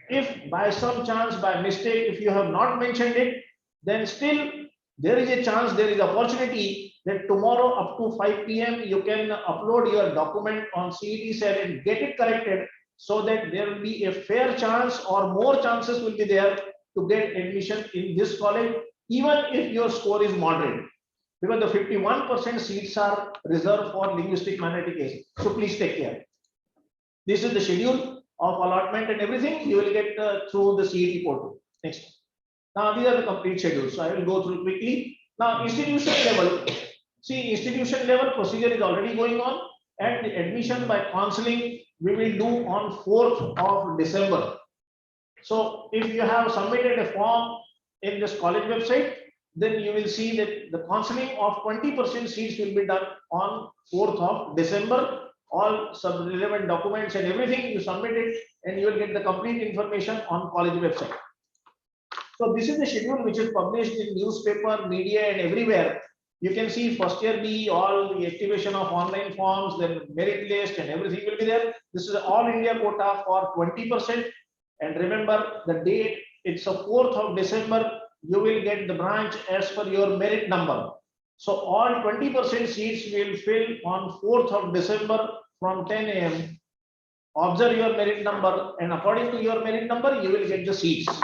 If by some chance, by mistake, if you have not mentioned it, then still there is a chance, there is opportunity that tomorrow up to 5 p.m. you can upload your document on CET Cell and get it corrected, so that there will be a fair chance or more chances will be there to get admission in this college, even if your score is moderate. Because the 51% seats are reserved for linguistic minority cases. So please take care. This is the schedule of allotment and everything you will get through the CET portal. Next. Now these are the complete schedules. So I will go through quickly. Now institution level. See, institution level procedure is already going on, and the admission by counseling we will do on 4th of December. So if you have submitted a form in this college website, then you will see that the counseling of 20% seats will be done on 4th of December. All sub-relevant documents and everything you submit it, and you will get the complete information on college website. So this is the schedule which is published in newspaper, media, and everywhere. You can see first year B, all the activation of online forms, then merit list and everything will be there. This is all India quota for 20%. And remember the date, it's the 4th of December. You will get the branch as per your merit number. So all 20% seats will fill on 4th of December from 10 a.m. Observe your merit number, and according to your merit number, you will get the seats.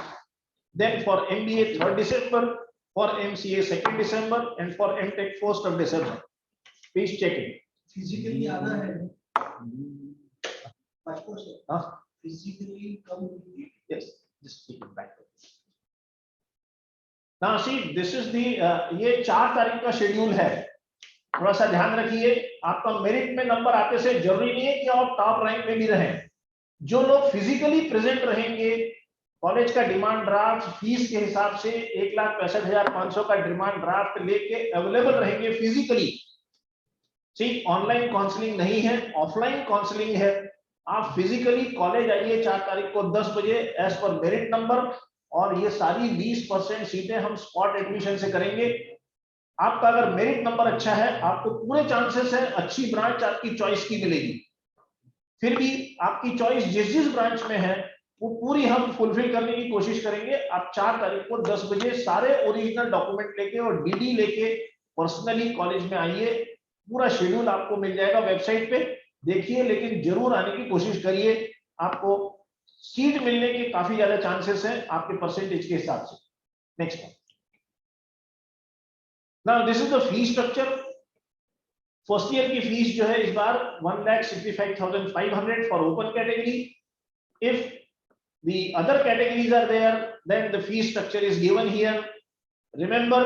Then for MBA 3rd December, for MCA 2nd December, and for MTech 1st of December. Please check it. Physically, physically come. Yes, just keep it back. Now see, this is the ये 4 तारीख का schedule है. थोड़ा सा ध्यान रखिए, आपका merit में नंबर आते से जरूरी नहीं है कि आप टॉप रैंक में भी रहें. जो लोग फिजिकली प्रेजेंट रहेंगे, कॉलेज का डिमांड ड्राफ्ट फीस के हिसाब से 1,65,500 का डिमांड ड्राफ्ट लेके अवेलेबल रहेंगे फिजिकली. सी, ऑनलाइन काउंसलिंग नहीं है, ऑफलाइन काउंसलिंग है. आप फिजिकली कॉलेज आइए 4 तारीख को 10 बजे एज पर मेरिट नंबर, और ये सारी 20% सीटें हम स्पॉट एडमिशन से करेंगे. आपका अगर मेरिट नंबर अच्छा है, आपको पूरे चांसेस है अच्छी ब्रांच आपकी चॉइस की मिलेगी. फिर भी आपकी चॉइस जिस ब्रांच में है वो पूरी हम फुलफिल करने की कोशिश करेंगे. आप 4 तारीख को 10 बजे सारे ओरिजिनल डॉक्यूमेंट लेके और डीडी लेके पर्सनली कॉलेज में आइए. पूरा शेड्यूल आपको मिल जाएगा वेबसाइट पे, देखिए, लेकिन जरूर आने की कोशिश करिए. आपको सीट मिलने के काफी ज्यादा चांसेस हैं आपके परसेंटेज के हिसाब से. Next, now this is the fee structure. First year की फीस जो है इस बार 1,65,500 for open category. If the other categories are there, then the fee structure is given here. Remember,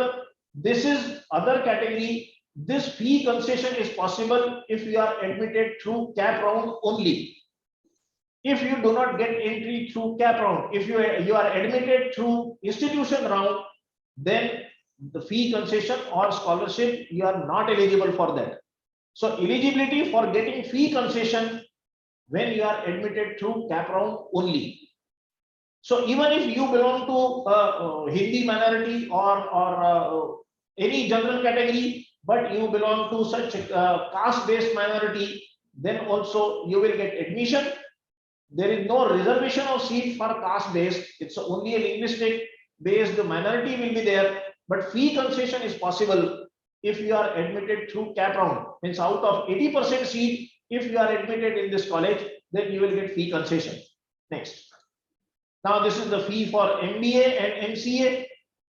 this is other category. This fee concession is possible if you are admitted through cap round only. If you do not get entry through cap round, if you are admitted through institution round, then the fee concession or scholarship, you are not eligible for that. So eligibility for getting fee concession when you are admitted through cap round only. So even if you belong to Hindi minority or any general category, but you belong to such caste-based minority, then also you will get admission. There is no reservation of seat for caste-based. It's only a linguistic-based minority will be there, but fee concession is possible if you are admitted through cap round. Means out of 80% seat, if you are admitted in this college, then you will get fee concession. Next. Now this is the fee for MBA and MCA,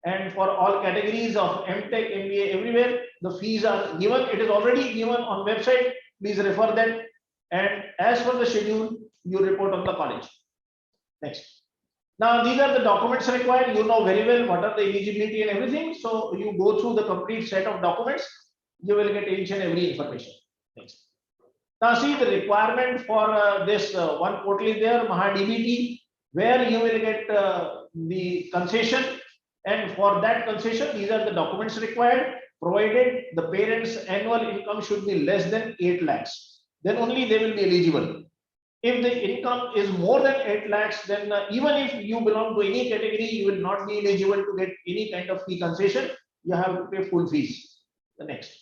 and for all categories of MTech, MBA, everywhere the fees are given. It is already given on website. Please refer that. And as for the schedule, you report on the college. Next. Now these are the documents required. You know very well what are the eligibility and everything. So you go through the complete set of documents. You will get each and every information. Next. Now see the requirement for this one portal is there, MahaDBT, where you will get the concession, and for that concession these are the documents required, provided the parents' annual income should be less than 8 lakhs, then only they will be eligible. If the income is more than 8 lakhs, then even if you belong to any category, you will not be eligible to get any kind of fee concession. You have to pay full fees. The next,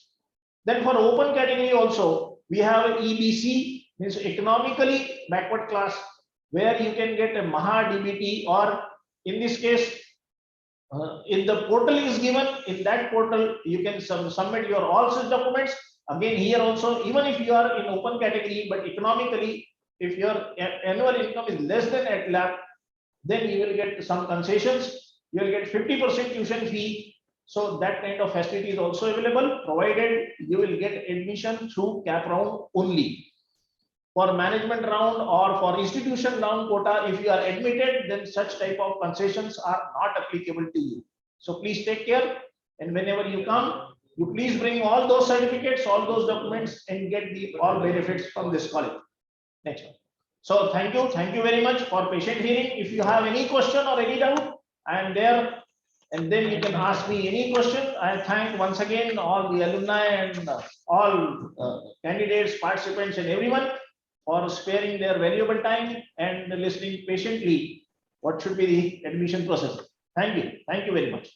then for open category also we have EBC, means economically backward class, where you can get a MahaDBT, or in this case, in the portal is given. In that portal, you can submit your all such documents. Again, here also, even if you are in open category, but economically, if your annual income is less than 8 lakh, then you will get some concessions. You will get 50% tuition fee. So that kind of facility is also available, provided you will get admission through cap round only. For management round or for institution round quota, if you are admitted, then such type of concessions are not applicable to you. So please take care, and whenever you come, you please bring all those certificates, all those documents, and get the all benefits from this college. Next one. So thank you very much for patient hearing. If you have any question or any doubt, I am there, and then you can ask me any question. I thank once again all the alumni and all candidates, participants, and everyone for sparing their valuable time and listening patiently what should be the admission process. Thank you very much.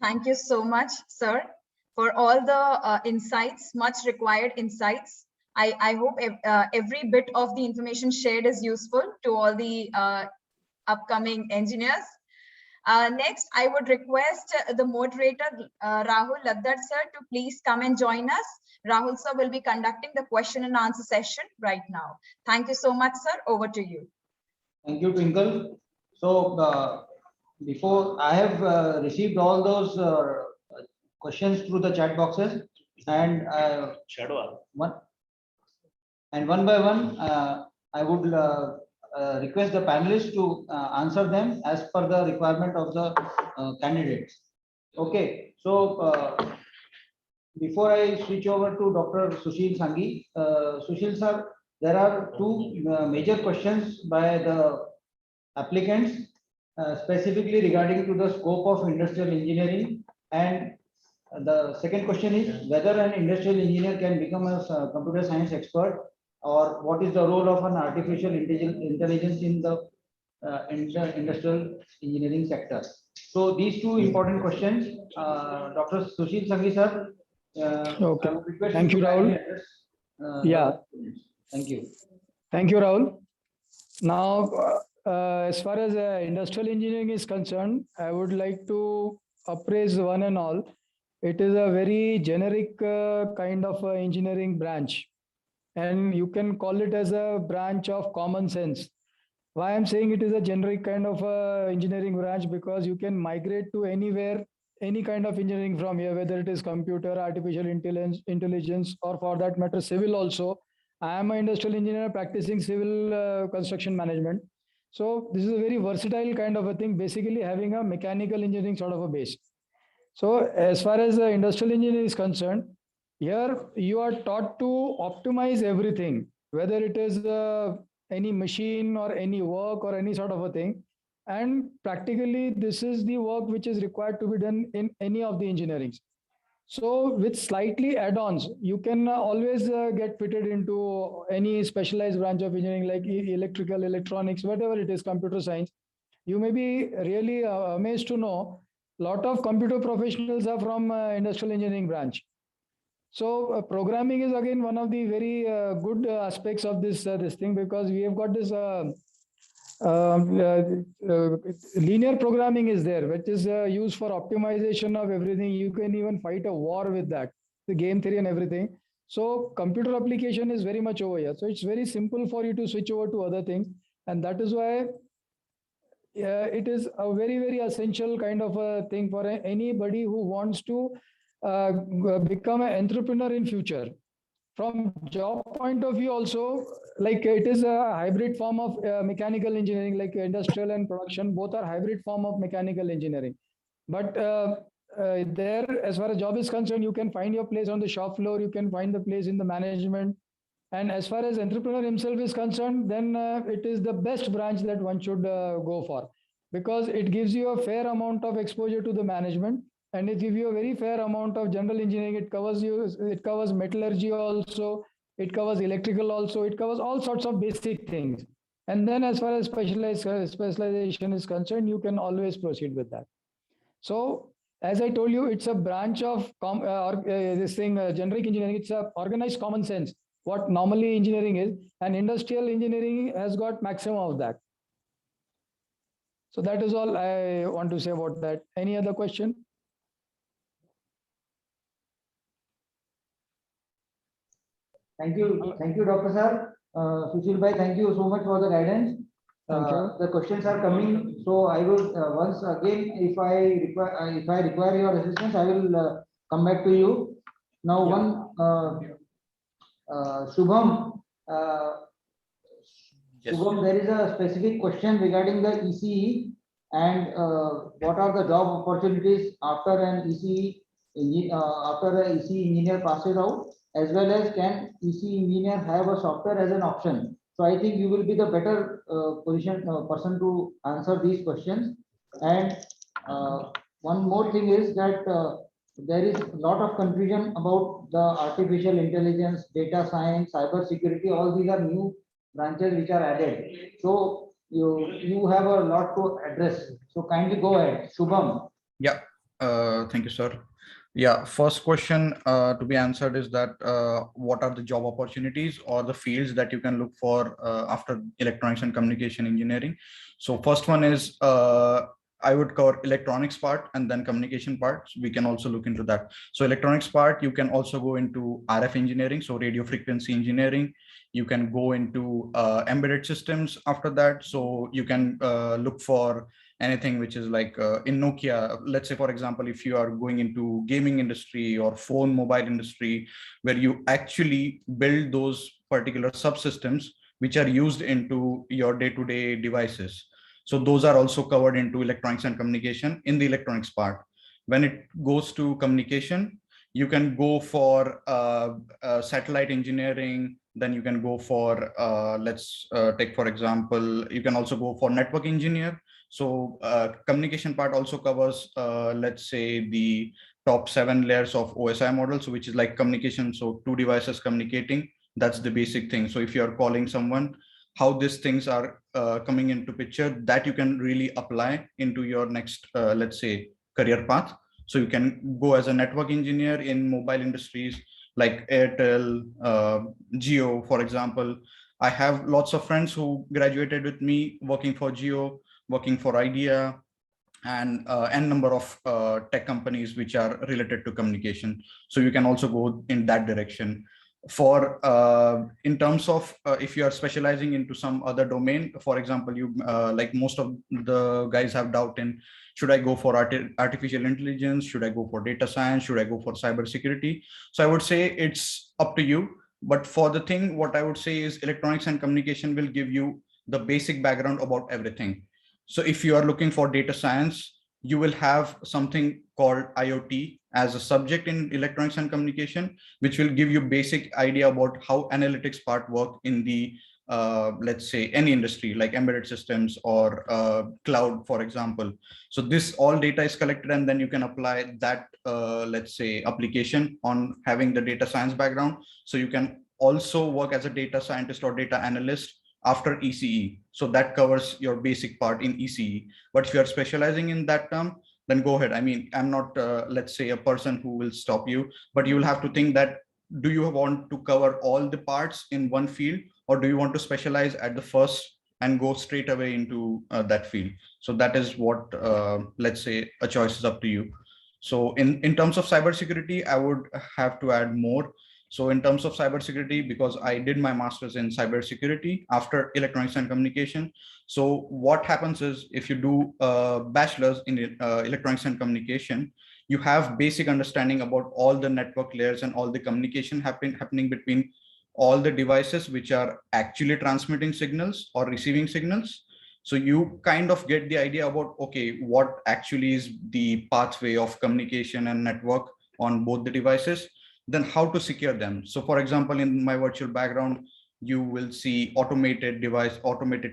Thank you so much, sir, for all the insights, much required insights. I hope every bit of the information shared is useful to all the upcoming engineers. Next, I would request the moderator, Rahul Laddar sir, to please come and join us. Rahul sir will be conducting the question and answer session right now. Thank you so much, sir. Over to you. Thank you, Twinkle. So before I have received all those questions through the chat boxes, and one by one, I would request the panelists to answer them as per the requirement of the candidates. Okay, so before I switch over to Dr. Sushil Sanghi, Sushil sir, there are two major questions by the applicants, specifically regarding to the scope of industrial engineering, and the second question is whether an industrial engineer can become a computer science expert, or what is the role of an artificial intelligence in the industrial engineering sector. So these two important questions, Dr. Sushil Sanghi sir. Okay. Thank you, Rahul. Yeah. Thank you. Thank you, Rahul. Now, as far as industrial engineering is concerned, I would like to appraise one and all. It is a very generic kind of engineering branch, and you can call it as a branch of common sense. Why I'm saying it is a generic kind of engineering branch, because you can migrate to anywhere, any kind of engineering from here, whether it is computer, artificial intelligence, or for that matter, civil also. I am an industrial engineer practicing civil construction management. So this is a very versatile kind of a thing, basically having a mechanical engineering sort of a base. So as far as the industrial engineering is concerned, here you are taught to optimize everything, whether it is any machine or any work or any sort of a thing. And practically, this is the work which is required to be done in any of the engineerings. So with slightly add-ons, you can always get fitted into any specialized branch of engineering, like electrical, electronics, whatever it is, computer science. You may be really amazed to know a lot of computer professionals are from industrial engineering branch. So programming is again one of the very good aspects of this thing, because we have got this linear programming is there, which is used for optimization of everything. You can even fight a war with that, the game theory and everything. So computer application is very much over here. So it's very simple for you to switch over to other things. And that is why it is a very, very essential kind of a thing for anybody who wants to become an entrepreneur in future. From job point of view also, like it is a hybrid form of mechanical engineering, like industrial and production, both are hybrid form of mechanical engineering. But there, as far as job is concerned, you can find your place on the shop floor, you can find the place in the management. And as far as entrepreneur himself is concerned, then it is the best branch that one should go for, because it gives you a fair amount of exposure to the management. And it gives you a very fair amount of general engineering. It covers metallurgy also, it covers electrical also, it covers all sorts of basic things. And then as far as specialization is concerned, you can always proceed with that. So as I told you, it's a branch of generic engineering. It's a organized common sense, what normally engineering is, and industrial engineering has got maximum of that. So that is all I want to say about that. Any other question? Thank you, Dr. Sir. Sushil Bhai, thank you so much for the guidance. The questions are coming, so I will once again, if I require your assistance, I will come back to you. Now, one Shubham. Yes. Shubham, there is a specific question regarding the ECE and what are the job opportunities after an ECE engineer passes out, as well as can ECE engineer have a software as an option. So I think you will be the better person to answer these questions. And one more thing is that there is a lot of confusion about the artificial intelligence, data science, cyber security. All these are new branches which are added. So you have a lot to address. So kindly go ahead, Shubham. Yeah. Thank you, sir. Yeah, first question to be answered is that what are the job opportunities or the fields that you can look for after electronics and communication engineering? So first one is I would cover electronics part and then communication part. So we can also look into that. So electronics part, you can also go into RF engineering, so radio frequency engineering. You can go into embedded systems after that. So you can look for anything which is like in Nokia, let's say, for example, if you are going into gaming industry or phone mobile industry, where you actually build those particular subsystems which are used into your day-to-day devices. So those are also covered into electronics and communication in the electronics part. When it goes to communication, you can go for satellite engineering, then you can go for, let's take for example, you can also go for network engineer. So communication part also covers, let's say, the top 7 layers of OSI model, so which is like communication. So 2 devices communicating, that's the basic thing. So if you are calling someone, how these things are coming into picture, that you can really apply into your next, let's say, career path. So you can go as a network engineer in mobile industries like Airtel, Jio, for example. I have lots of friends who graduated with me working for Jio, working for Idea, and n number of tech companies which are related to communication. So you can also go in that direction. For in terms of if you are specializing into some other domain, for example, you like most of the guys have doubt in, should I go for artificial intelligence? Should I go for data science? Should I go for cybersecurity? So I would say it's up to you. But for the thing, what I would say is electronics and communication will give you the basic background about everything. So if you are looking for data science, you will have something called IoT as a subject in electronics and communication, which will give you basic idea about how analytics part work in the, let's say, any industry like embedded systems or cloud, for example. So this all data is collected, and then you can apply that, let's say, application on having the data science background. So you can also work as a data scientist or data analyst after ECE. So that covers your basic part in ECE. But if you are specializing in that term, then go ahead. I mean, I'm not, let's say, a person who will stop you, but you will have to think that, do you want to cover all the parts in one field, or do you want to specialize at the first and go straight away into that field? So that is what, let's say, a choice is up to you. So in terms of cybersecurity, I would have to add more. So in terms of cybersecurity, because I did my master's in cybersecurity after electronics and communication. So what happens is, if you do a bachelor's in electronics and communication, you have basic understanding about all the network layers and all the communication happening between all the devices which are actually transmitting signals or receiving signals. So you kind of get the idea about, okay, what actually is the pathway of communication and network on both the devices, then how to secure them. So for example, in my virtual background, you will see automated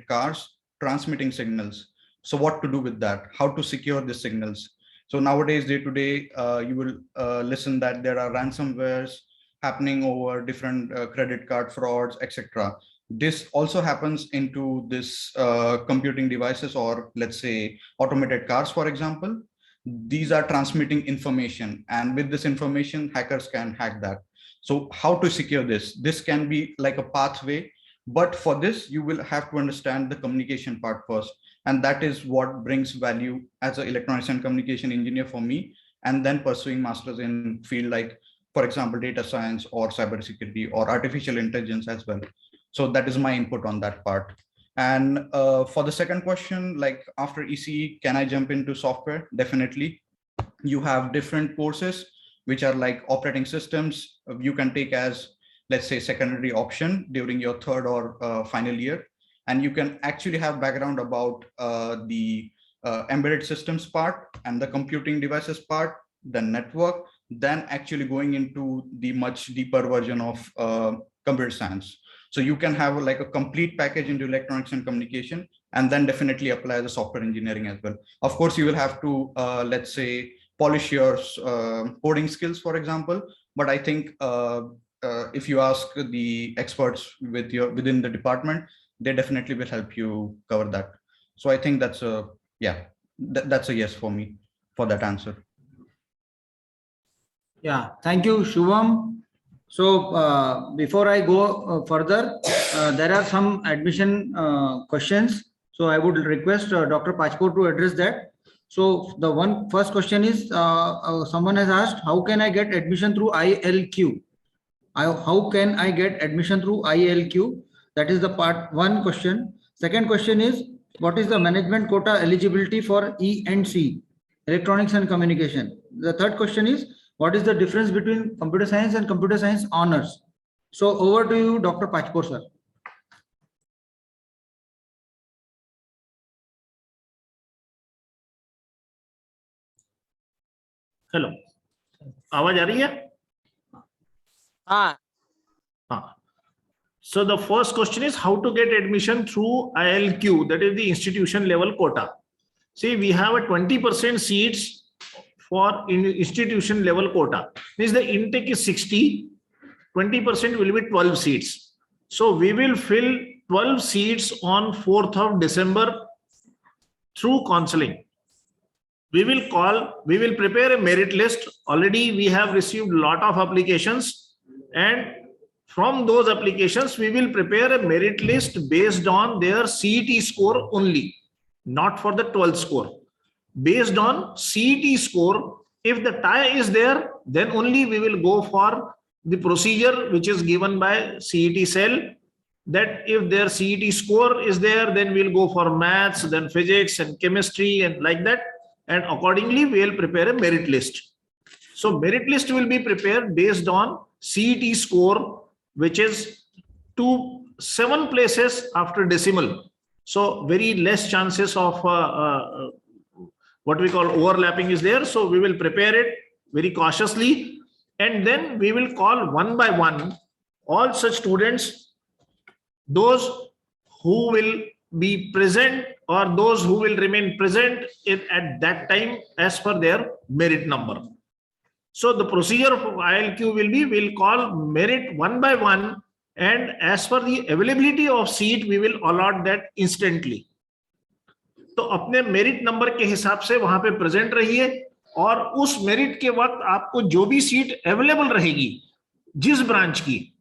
cars transmitting signals. So what to do with that? How to secure the signals? So nowadays, day to day, you will listen that there are ransomwares happening over different credit card frauds, etc. This also happens into this computing devices, or let's say automated cars, for example. These are transmitting information, and with this information, hackers can hack that. So how to secure this? This can be like a pathway, but for this, you will have to understand the communication part first. And that is what brings value as an electronics and communication engineer for me, and then pursuing masters in field like, for example, data science or cybersecurity or artificial intelligence as well. So that is my input on that part. And for the second question, like after ECE, can I jump into software? Definitely. You have different courses, which are like operating systems. You can take as, let's say, secondary option during your third or final year. And you can actually have background about the embedded systems part and the computing devices part, the network, then actually going into the much deeper version of computer science. So you can have like a complete package into electronics and communication, and then definitely apply the software engineering as well. Of course, you will have to, let's say, polish your coding skills, for example. But I think if you ask the experts within the department, they definitely will help you cover that. So I think that's a, yeah, that's a yes for me for that answer. Yeah, thank you, Shubham. So before I go further, there are some admission questions. So I would request Dr. Pachpur to address that. So the first question is, someone has asked, how can I get admission through ILQ? How can I get admission through ILQ? That is the part one question. Second question is, what is the management quota eligibility for E&C, electronics and communication? The third question is, what is the difference between computer science and computer science honors? So over to you, Dr. Pachpur, sir. Hello, आवाज आ रही है? हाँ. So the first question is how to get admission through ILQ, that is the institution level quota. See, we have a 20% seats for institution level quota. Means the intake is 60, 20% will be 12 seats. So we will fill 12 seats on 4th of December through counseling. We will prepare a merit list. Already we have received a lot of applications, and from those applications, we will prepare a merit list based on their CET score only, not for the 12th score. Based on CET score, if the tie is there, then only we will go for the procedure which is given by CET cell, that if their CET score is there, then we'll go for maths, then physics and chemistry and like that. And accordingly, we'll prepare a merit list. So merit list will be prepared based on CET score, which is 7 places after decimal. So very less chances of what we call overlapping is there. So we will prepare it very cautiously, and then we will call one by one all such students, those who will be present or those who will remain present at that time as per their merit number. So the procedure of ILQ will be, we'll call merit one by one, and as per the availability of seat, we will allot that instantly. तो अपने merit number के हिसाब से वहां पे present रहिए, और उस मेरिट के वक्त आपको जो भी सीट अवेलेबल रहेगी जिस ब्रांच की,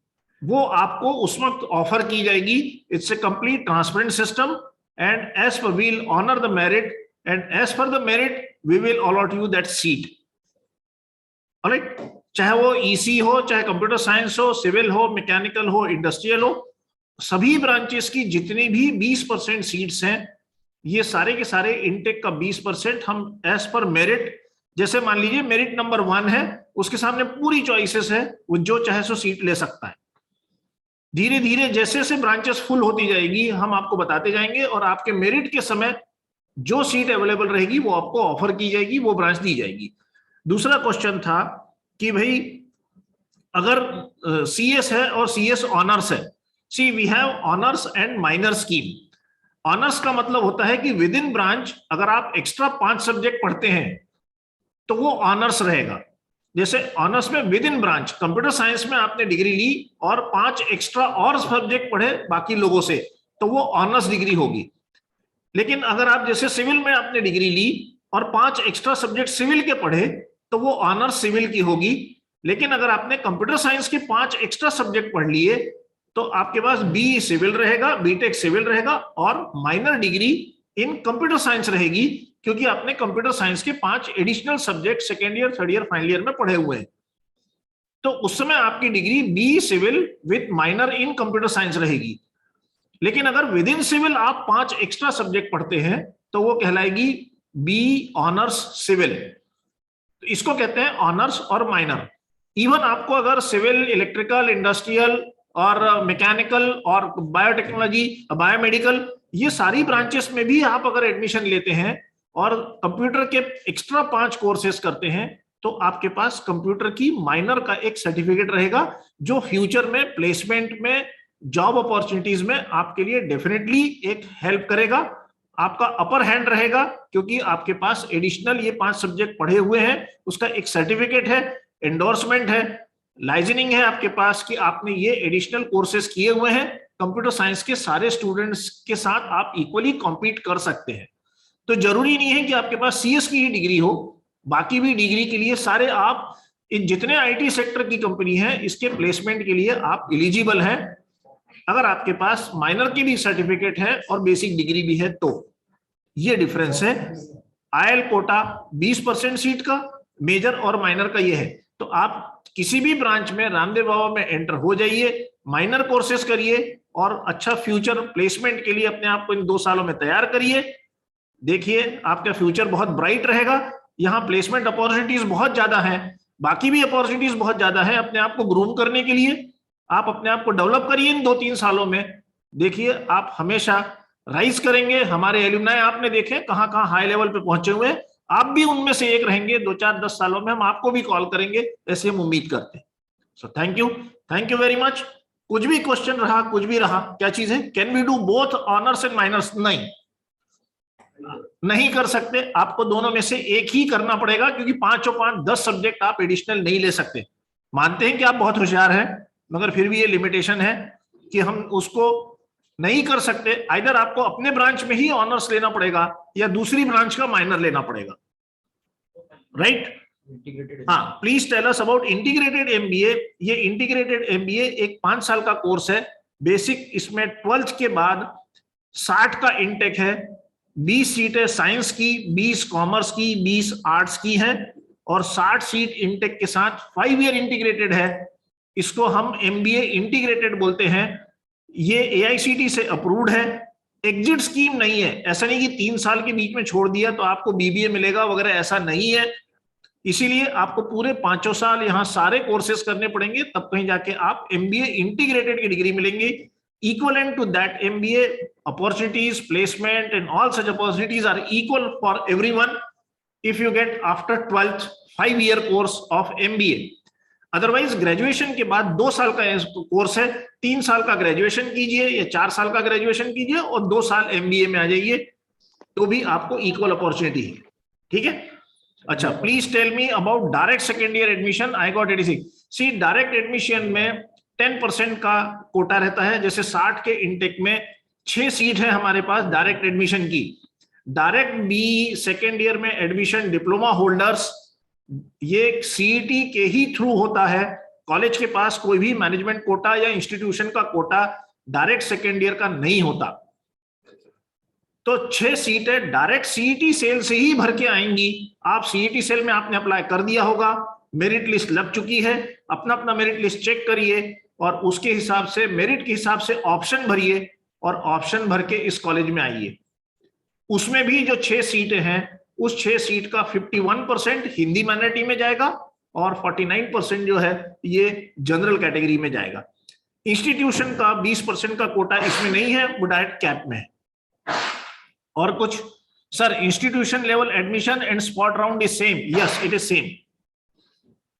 वो आपको उस वक्त ऑफर की जाएगी. It's a complete transparent system, and as per we will honour the merit, and as per the merit we will allot you that seat. Alright, चाहे वो ईसी हो, चाहे कंप्यूटर साइंस हो, सिविल हो, मैकेनिकल हो, industrial हो, सभी branches की जितनी भी 20% सीट्स हैं, ये सारे के सारे इनटेक का 20% हम एज पर मेरिट, जैसे मान लीजिए मेरिट नंबर 1 है, उसके सामने पूरी चॉइसेस है, वो जो चाहे सो सीट ले सकता है. धीरे धीरे जैसे जैसे ब्रांचेस फुल होती जाएगी, हम आपको बताते जाएंगे, और आपके मेरिट के समय जो सीट अवेलेबल रहेगी वो आपको ऑफर की जाएगी, वो ब्रांच दी जाएगी. दूसरा क्वेश्चन था कि भाई अगर सीएस है और सीएस ऑनर्स है. See we have honours and minor scheme. Honours का मतलब होता है कि विद इन ब्रांच अगर आप एक्स्ट्रा 5 सब्जेक्ट पढ़ते हैं तो वो ऑनर्स रहेगा. जैसे ऑनर्स में with in branch computer science में आपने डिग्री ली और 5 एक्स्ट्रा और सब्जेक्ट पढ़े बाकी लोगों से, तो वो ऑनर्स डिग्री होगी. लेकिन अगर आप जैसे सिविल में आपने डिग्री ली और 5 एक्स्ट्रा सब्जेक्ट सिविल के पढ़े, तो वो ऑनर्स सिविल की होगी. लेकिन अगर आपने कंप्यूटर साइंस के 5 एक्स्ट्रा सब्जेक्ट पढ़ लिए, तो आपके पास बी सिविल रहेगा, बीटेक सिविल रहेगा, और minor degree in computer science रहेगी, क्योंकि आपने कंप्यूटर साइंस के 5 additional subject second year, third year, final year में पढ़े हुए हैं. तो उस समय आपकी degree B civil with minor in computer science रहेगी. लेकिन अगर विद इन सिविल आप 5 एक्स्ट्रा सब्जेक्ट पढ़ते हैं, तो वो कहलाएगी बी ऑनर्स सिविल. तो इसको कहते हैं ऑनर्स और माइनर. इवन आपको अगर सिविल, इलेक्ट्रिकल, इंडस्ट्रियल और मैकेनिकल और बायोटेक्नोलॉजी, बायोमेडिकल, ये सारी ब्रांचेस में भी आप अगर एडमिशन लेते हैं और कंप्यूटर के एक्स्ट्रा 5 कोर्सेज करते हैं, तो आपके पास कंप्यूटर की माइनर का एक सर्टिफिकेट रहेगा, जो फ्यूचर में प्लेसमेंट में, जॉब अपॉर्चुनिटीज में आपके लिए डेफिनेटली एक हेल्प करेगा. आपका अपर हैंड रहेगा, क्योंकि आपके पास एडिशनल ये 5 सब्जेक्ट पढ़े हुए हैं, उसका एक सर्टिफिकेट है, एंडोर्समेंट है, लाइजनिंग है आपके पास कि आपने ये एडिशनल कोर्सेज किए हुए हैं. कंप्यूटर साइंस के सारे स्टूडेंट्स के साथ आप इक्वली कॉम्पीट कर सकते हैं. तो जरूरी नहीं है कि आपके पास सीएस की ही डिग्री हो, बाकी भी डिग्री के लिए सारे आप इन जितने आईटी सेक्टर की कंपनी है इसके प्लेसमेंट के लिए आप एलिजिबल हैं अगर आपके पास माइनर की भी सर्टिफिकेट है और बेसिक डिग्री भी है तो। ये डिफरेंस है। आईएल कोटा 20% सीट का, मेजर और माइनर का ये है। तो आप किसी भी ब्रांच में रामदेव बाबा में एंटर हो जाइए, माइनर कोर्सेज करिए और अच्छा फ्यूचर प्लेसमेंट के लिए अपने आप को इन 2 सालों में तैयार करिए। देखिए आपका फ्यूचर बहुत ब्राइट रहेगा। यहाँ प्लेसमेंट अपॉर्चुनिटीज बहुत ज्यादा हैं, बाकी भी अपॉर्चुनिटीज बहुत ज्यादा है। अपने आप को ग्रूम करने के लिए आप अपने आप को डेवलप करिए इन 2-3 सालों में। देखिए आप हमेशा राइज करेंगे। हमारे एल्यूमनाई आपने देखे कहाँ कहाँ हाई लेवल पे पहुंचे हुए, आप भी उनमें से एक रहेंगे। 2-4-10 सालों में हम आपको भी कॉल करेंगे, ऐसे हम उम्मीद करते हैं। So thank you very much. कुछ भी क्वेश्चन रहा, कुछ भी रहा, क्या चीज है, can we do both honours and minors? नहीं कर सकते। आपको दोनों में से एक ही करना पड़ेगा, क्योंकि 5 सब्जेक्ट आप एडिशनल नहीं ले सकते। मानते हैं कि आप बहुत होशियार हैं, मगर फिर भी ये लिमिटेशन है कि हम उसको नहीं कर सकते। आइदर आपको अपने ब्रांच में ही ऑनर्स लेना पड़ेगा या दूसरी ब्रांच का माइनर लेना पड़ेगा, राइट? हाँ, please tell us about integrated MBA. ये इंटीग्रेटेड एमबीए एक 5 साल का कोर्स है। बेसिक इसमें 12th के बाद 60 का इंटेक है। 20 सीटें साइंस की, 20 कॉमर्स की, 20 आर्ट्स की हैं और 60 सीट इंटेक के साथ 5 ईयर इंटीग्रेटेड है। इसको हम एमबीए इंटीग्रेटेड बोलते हैं। ये एआईसीटी से अप्रूव्ड है। एग्जिट स्कीम नहीं है। ऐसा नहीं कि 3 साल के बीच में छोड़ दिया तो आपको बीबीए मिलेगा वगैरह, ऐसा नहीं है। इसीलिए आपको पूरे 5 साल यहाँ सारे कोर्सेज करने पड़ेंगे, तब कहीं जाके आप एमबीए इंटीग्रेटेड की डिग्री मिलेंगी। Equivalent to that, MBA opportunities, placement and all such opportunities are equal for everyone if you get after 12th 5-year course of MBA. Otherwise graduation के बाद 2 साल का कोर्स है। 3 साल का ग्रेजुएशन कीजिए या 4 साल का ग्रेजुएशन कीजिए और 2 साल MBA में आ जाइए, तो भी आपको इक्वल अपॉर्चुनिटी है। ठीक है? अच्छा, please tell me about direct second year admission. I got 86। See, direct admission में 10% का कोटा रहता है। जैसे 60 के इंटेक में 6 सीट है हमारे पास डायरेक्ट एडमिशन की। डायरेक्ट बी सेकेंड ईयर में एडमिशन डिप्लोमा होल्डर्स, ये सीईटी के ही थ्रू होता है। कॉलेज के पास कोई भी मैनेजमेंट कोटा या इंस्टीट्यूशन का कोटा डायरेक्ट सेकेंड ईयर का नहीं होता। तो 6 सीटें डायरेक्ट सीईटी सेल से ही भर के आएंगी। आप सीईटी सेल में आपने अप्लाई कर दिया होगा, मेरिट लिस्ट लग चुकी है। अपना अपना मेरिट लिस्ट चेक करिए और उसके हिसाब से, मेरिट के हिसाब से ऑप्शन भरिए और ऑप्शन भर के इस कॉलेज में आइए। उसमें भी जो 6 सीटें हैं, उस 6 सीट का 51% हिंदी माइनॉरिटी में जाएगा और 49% जो है ये जनरल कैटेगरी में जाएगा। इंस्टीट्यूशन का 20% का कोटा इसमें नहीं है, वो डायरेक्ट कैप में है। और कुछ sir, institution level admission and spot round is same? Yes, it is same.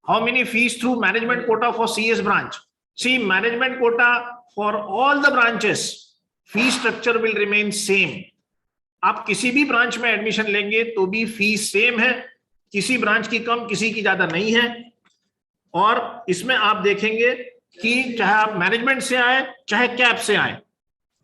How many fees through management quota for CS branch? See, management quota for all the branches, fee structure will remain same. आप किसी भी branch में admission लेंगे तो भी fees same है, किसी branch की कम, किसी की ज्यादा नहीं है। और इसमें आप देखेंगे कि चाहे आप मैनेजमेंट से आए चाहे कैप से आए,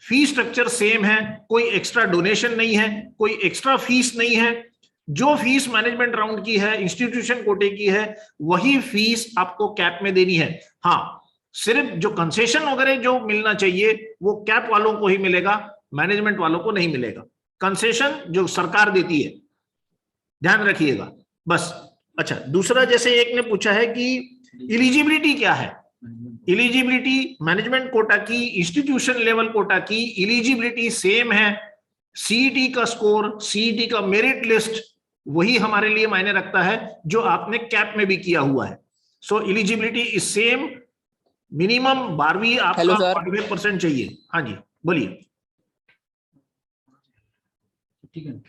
फी स्ट्रक्चर सेम है। कोई एक्स्ट्रा डोनेशन नहीं है, कोई एक्स्ट्रा फीस नहीं है। जो फीस मैनेजमेंट राउंड की है, इंस्टीट्यूशन कोटे की है, वही फीस आपको कैप में देनी है। हाँ, सिर्फ जो कंसेशन वगैरह जो मिलना चाहिए वो कैप वालों को ही मिलेगा, मैनेजमेंट वालों को नहीं मिलेगा। कंसेशन जो सरकार देती है, ध्यान रखिएगा बस। अच्छा, दूसरा जैसे एक ने पूछा है कि इलिजिबिलिटी क्या है। इलिजिबिलिटी मैनेजमेंट कोटा की, इंस्टीट्यूशन लेवल कोटा की इलिजिबिलिटी सेम है। सीईटी का स्कोर, सीईटी का मेरिट लिस्ट वही हमारे लिए मायने रखता है जो आपने कैप में भी किया हुआ है। सो एलिजिबिलिटी इज सेम। मिनिमम 12वीं आपका 45% चाहिए। हाँ जी, बोलिए। ठीक है,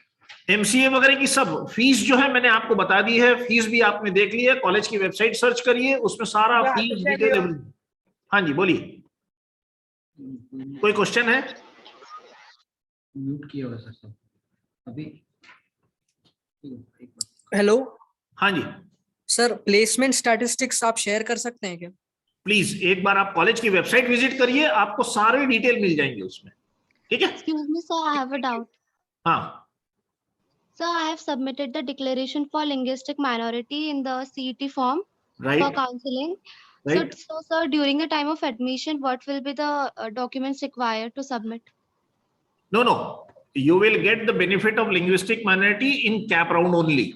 एमसीए वगैरह की सब फीस जो है मैंने आपको बता दी है। फीस भी आपने देख ली है, कॉलेज की वेबसाइट सर्च करिए, उसमें सारा फीस डिटेल। हाँ जी, बोलिए। कोई क्वेश्चन है? म्यूट किया हुआ सर अभी। हेलो। हाँ जी सर, प्लेसमेंट स्टैटिस्टिक्स आप शेयर कर सकते हैं क्या? प्लीज एक बार आप कॉलेज की वेबसाइट विजिट करिए, आपको सारे डिटेल मिल जाएंगे उसमें। ठीक है? Excuse me, sir, I have a doubt. हाँ Sir, I have submitted the declaration for linguistic minority in the CET form. right? For counseling. Right. So, sir, during the time of admission, what will be the documents required to submit? No. You will get the benefit of linguistic minority in cap round only.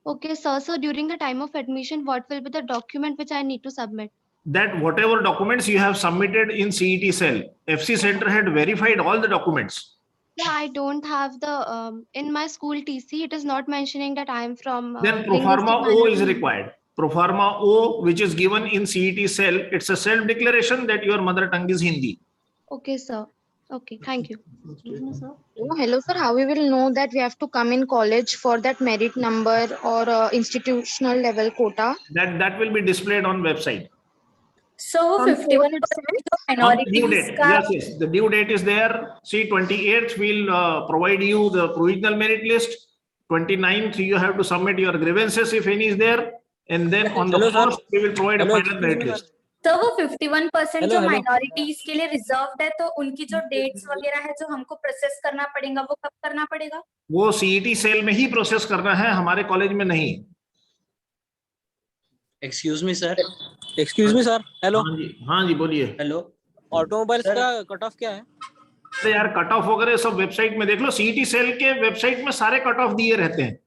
Okay, sir. So during the time of admission, what will be the document which I need to submit? That whatever documents you have submitted in CET cell, FC Center had verified all the documents. Yeah, I don't have the in my school TC. It is not mentioning that I am from. Then Proforma O is required. Proforma O, which is given in CET cell, it's a self-declaration that your mother tongue is Hindi. Okay, sir. Okay, thank you. Hello, sir. How we will know that we have to come in college for that merit number or institutional level quota? That will be displayed on website. So 51% of On due minorities. date. Yes. The due date is there. See, 28th will provide you the provisional merit list. 29th, you have to submit your grievances if any is there. And then on the 1st, we will provide a final merit list. तो वो 51% जो minorities के लिए reserved है, तो उनकी जो dates वगैरह है जो हमको process करना पड़ेगा, वो कब करना पड़ेगा? वो CET सेल में ही प्रोसेस करना है, हमारे कॉलेज में नहीं. Excuse me sir. हेलो. हाँ जी बोलिए. हेलो. ऑटोमोबाइल्स का कट ऑफ क्या है? तो यार कट ऑफ वगैरह सब वेबसाइट में देख लो. CET सेल के वेबसाइट में सारे कट ऑफ दिए रहते हैं.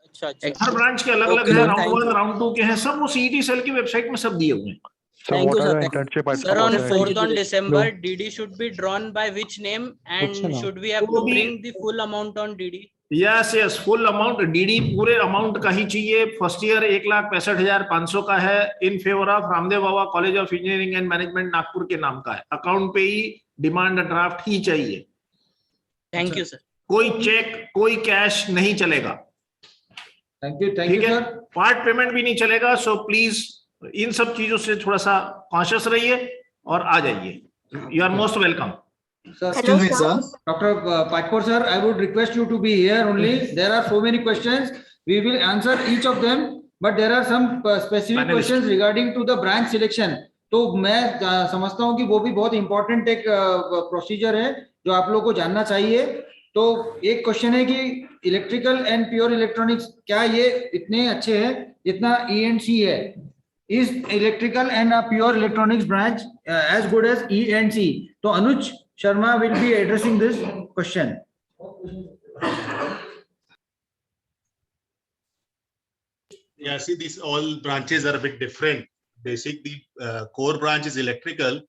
अच्छा. हर ब्रांच के अलग अलग है. राउंड 1 राउंड 2 के हैं, सब वो CET सेल की वेबसाइट में सब दिए हुए हैं. Thank you, sir. Sir, on 4th on December, DD should be drawn by which name, and should we have to bring the full amount on DD? Yes, full amount. DD पूरे amount का ही चाहिए. First year 1,65,500 का है in favour of Ramdev Baba college of engineering and management Nagpur के नाम का है. Account पे ही डिमांड ड्राफ्ट ही चाहिए. Thank you sir. कोई चेक कोई कैश नहीं चलेगा. Thank you sir. Part payment भी नहीं चलेगा. सो प्लीज इन सब चीजों से थोड़ा सा कॉन्शियस रहिए और आ जाइए. You are most welcome. Excuse me, sir. Dr. Pakpor sir, I would request you to be here only. There are so many questions. We will answer each of them, but there are some specific questions regarding to the branch selection. तो मैं समझता हूँ कि वो भी बहुत important एक procedure है जो आप लोगों को जानना चाहिए. तो एक क्वेश्चन है कि इलेक्ट्रिकल एंड प्योर इलेक्ट्रॉनिक्स क्या ये इतने अच्छे हैं जितना E&C है? Is electrical and pure electronics branch as good as E&C? So Anuj Sharma will be addressing this question. Yeah, see, these all branches are a bit different. Basically, core branch is electrical,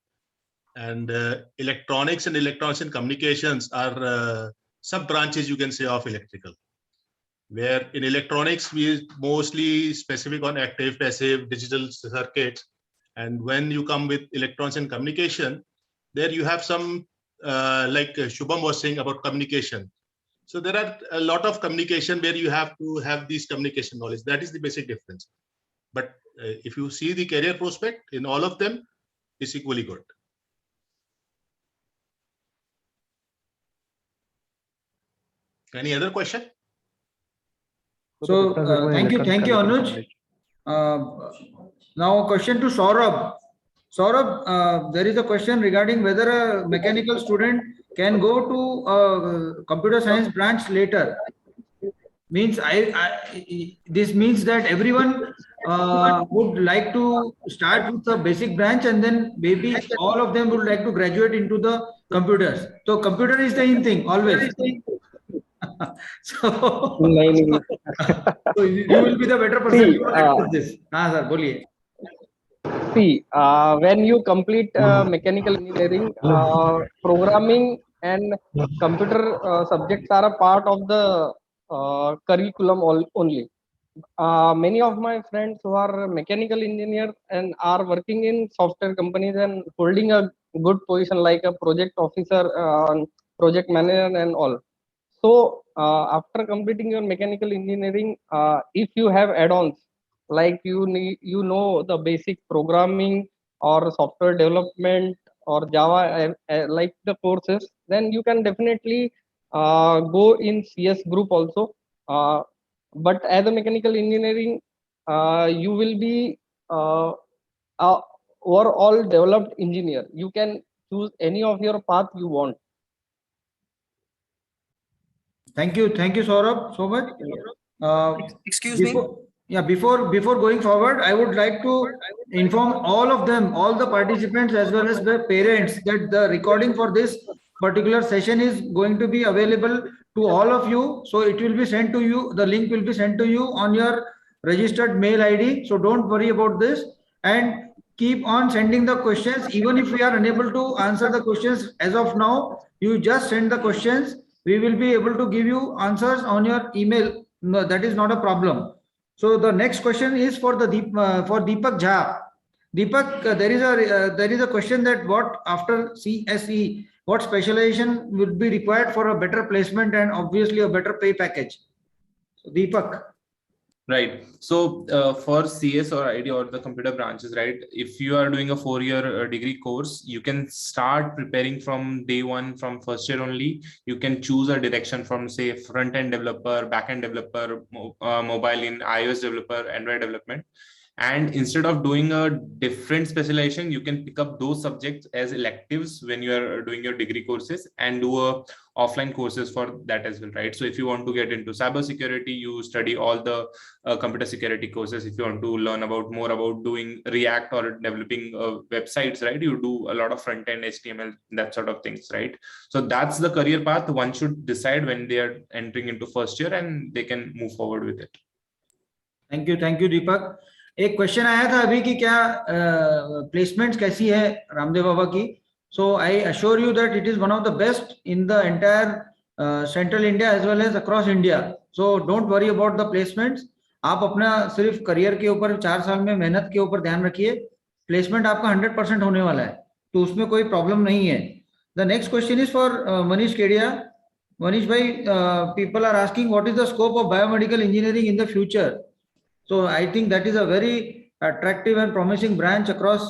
and electronics and electronics and communications are sub branches, you can say, of electrical. Where in electronics we mostly specific on active, passive, digital circuits, and when you come with electronics and communication, there you have some like Shubham was saying about communication. So there are a lot of communication where you have to have these communication knowledge. That is the basic difference. But if you see the career prospect in all of them, it's equally good. Any other question? So thank you Anuj. Now a question to Saurabh. Saurabh, there is a question regarding whether a mechanical student can go to a computer science branch later. Means this means that everyone would like to start with the basic branch and then maybe all of them would like to graduate into the computers. So computer is the in thing always. So you will be the better person to answer this. Sir, boliye. See, when you complete mechanical engineering, programming and computer subjects are a part of the curriculum only. Many of my friends who are mechanical engineers and are working in software companies and holding a good position like a project officer, project manager and all. So after completing your mechanical engineering, if you have add-ons like you know the basic programming or software development or Java like the courses, then you can definitely go in CS group also. But as a mechanical engineering, you will be overall developed engineer. You can choose any of your path you want. Thank you, Saurabh, so much. Excuse me. Yeah, before going forward, I would like to inform all of them, all the participants as well as the parents, that the recording for this particular session is going to be available to all of you. So it will be sent to you. The link will be sent to you on your registered mail ID. So don't worry about this, and keep on sending the questions. Even if we are unable to answer the questions as of now, you just send the questions. We will be able to give you answers on your email. No, that is not a problem. So the next question is for for Deepak Jha. Deepak, there is a question that what after CSE, what specialization would be required for a better placement and obviously a better pay package? So Deepak. Right. So for CS or IT or the computer branches, right, if you are doing a 4-year degree course, you can start preparing from day one, from first year only. You can choose a direction from, say, front-end developer, back-end developer, mobile in iOS developer, Android development. And instead of doing a different specialization, you can pick up those subjects as electives when you are doing your degree courses and do a offline courses for that as well, right? So if you want to get into cybersecurity, you study all the computer security courses. If you want to learn more about doing React or developing websites, right, you do a lot of front-end HTML, that sort of things, right? So that's the career path one should decide when they are entering into first year, and they can move forward with it. Thank you, Deepak. एक question आया था अभी कि क्या placements कैसी है रामदेव बाबा की. So I assure you that it is one of the best in the entire central India as well as across India. So don't worry about the placements. आप अपना सिर्फ करियर के ऊपर 4 साल में मेहनत के ऊपर ध्यान रखिए. प्लेसमेंट आपका 100% होने वाला है, तो उसमें कोई प्रॉब्लम नहीं है. The next question is for Manish Kedia. Manish भाई, people are asking what is the scope of biomedical engineering in the future. So I think that is a very attractive and promising branch across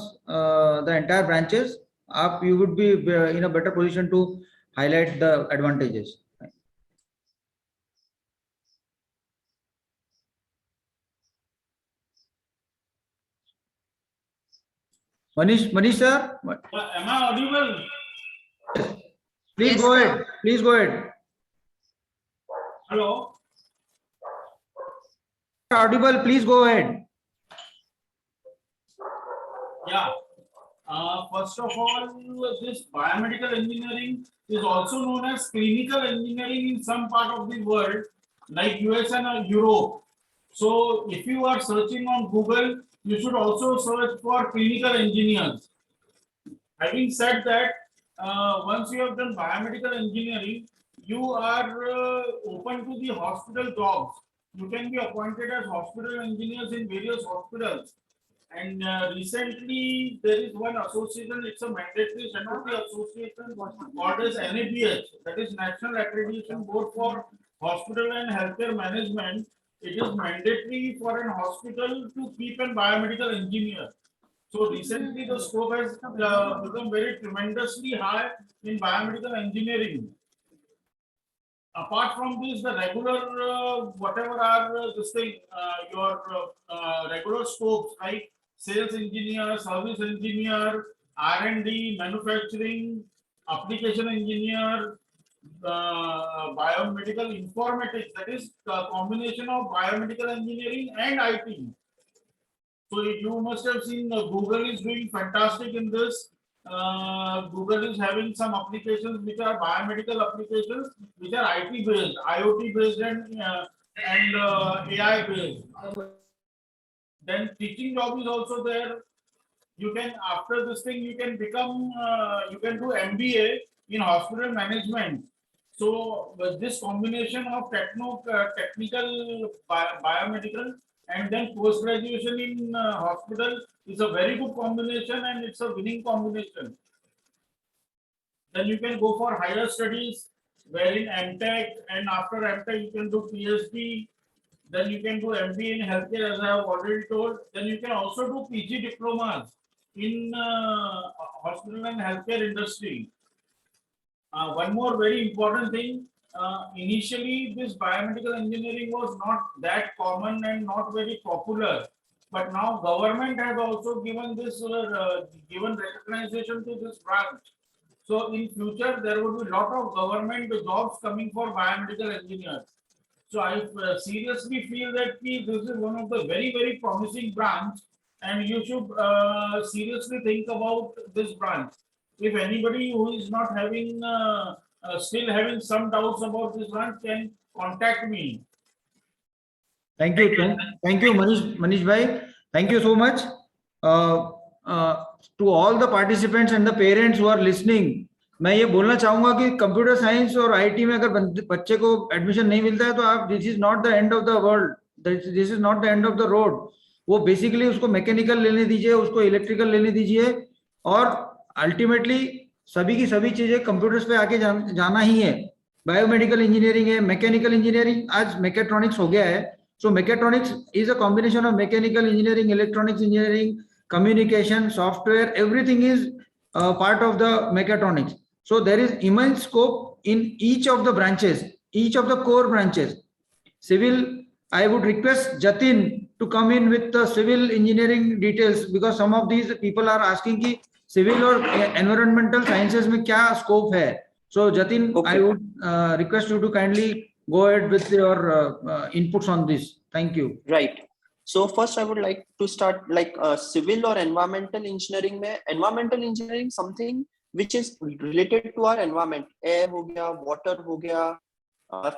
the entire branches. You would be in a better position to highlight the advantages. Manish sir? Am I audible? Please Yes, go sir. ahead. Please go ahead. Hello. Audible, please go ahead. Yeah. First of all, this biomedical engineering is also known as clinical engineering in some part of the world, like US and Europe. So if you are searching on Google, you should also search for clinical engineers. Having said that, once you have done biomedical engineering, you are open to the hospital jobs. You can be appointed as hospital engineers in various hospitals. And recently there is one association, it's a mandatory statutory association called as NABH, that is National Accreditation Board for Hospital and Healthcare Management. It is mandatory for an hospital to keep a biomedical engineer. So recently the scope has become very tremendously high in biomedical engineering. Apart from this, the regular whatever are this thing, your regular scopes like sales engineer, service engineer, R&D, manufacturing, application engineer, biomedical informatics, that is a combination of biomedical engineering and IT. So you must have seen Google is doing fantastic in this. Google is having some applications which are biomedical applications, which are IT based, IoT based, and AI based. Then teaching job is also there. You can, after this thing, you can become, you can do MBA in hospital management. So with this combination of technical biomedical and then post graduation in hospital is a very good combination, and it's a winning combination. Then you can go for higher studies, wherein MTech, and after MTech you can do PhD. Then you can do MBA in healthcare, as I have already told. Then you can also do PG diplomas in hospital and healthcare industry. One more very important thing. Initially, this biomedical engineering was not that common and not very popular, but now government has also given this given recognition to this branch. So in future there will be a lot of government jobs coming for biomedical engineers. So I seriously feel that this is one of the very promising branch, and you should seriously think about this branch. If anybody who is not having still having some doubts about this branch can contact me. Thank you. Thank you, Manish bhai. Thank you so much. To all the participants and the parents who are listening, मैं ये बोलना चाहूंगा कि computer science और IT में अगर बच्चे को एडमिशन नहीं मिलता है तो आप this is not the end of the world, this is not the end of the road. वो बेसिकली उसको मैकेनिकल लेने दीजिए, उसको इलेक्ट्रिकल लेने दीजिए, और अल्टीमेटली सभी की सभी चीजें कंप्यूटर्स पे आके जाना ही है. बायोमेडिकल इंजीनियरिंग है, मैकेनिकल इंजीनियरिंग, आज मैकेट्रॉनिक्स हो गया है. So mechatronics is a combination of mechanical engineering, electronics engineering, communication, software, everything is part of the mechatronics. So there is immense scope in each of the branches, each of the core branches. Civil, I would request Jatin to come in with the civil engineering details, because some of these people are asking ki civil or environmental sciences mein kya scope hai. So Jatin, okay. I would request you to kindly go ahead with your inputs on this. Thank you. Right. So first I would like to start like civil or environmental engineering mein. Environmental engineering something which is related to our environment. Air ho gaya, water ho gaya,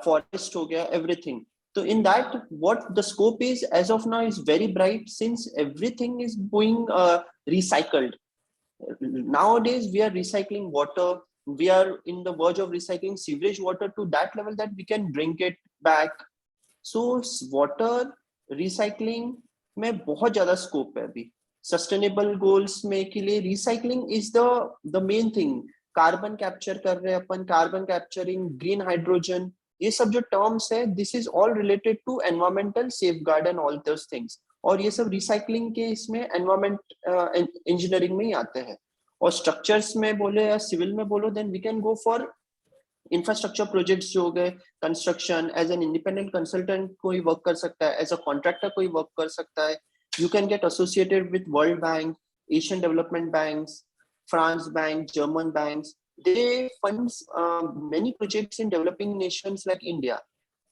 forest ho gaya, everything. So in that, what the scope is as of now is very bright, since everything is being recycled. Nowadays we are recycling water. We are in the verge of recycling sewage water to that level that we can drink it back. So water recycling में बहुत ज़्यादा scope है अभी. Sustainable goals में के लिए recycling is the main thing. Carbon capture कर रहे हैं अपन, carbon capturing, green hydrogen, ये सब जो terms है, this is all related to environmental safeguard and all those things. और ये सब recycling के इसमें environment engineering में ही आते हैं. और स्ट्रक्चर्स में बोले या सिविल में बोलो, then we can go for infrastructure projects जो हो गए, construction. As an independent consultant कोई वर्क कर सकता है, एज अ कॉन्ट्रैक्टर कोई वर्क कर सकता है. You can get associated with World Bank, Asian Development banks, France bank, German banks. They funds many projects in developing nations like India.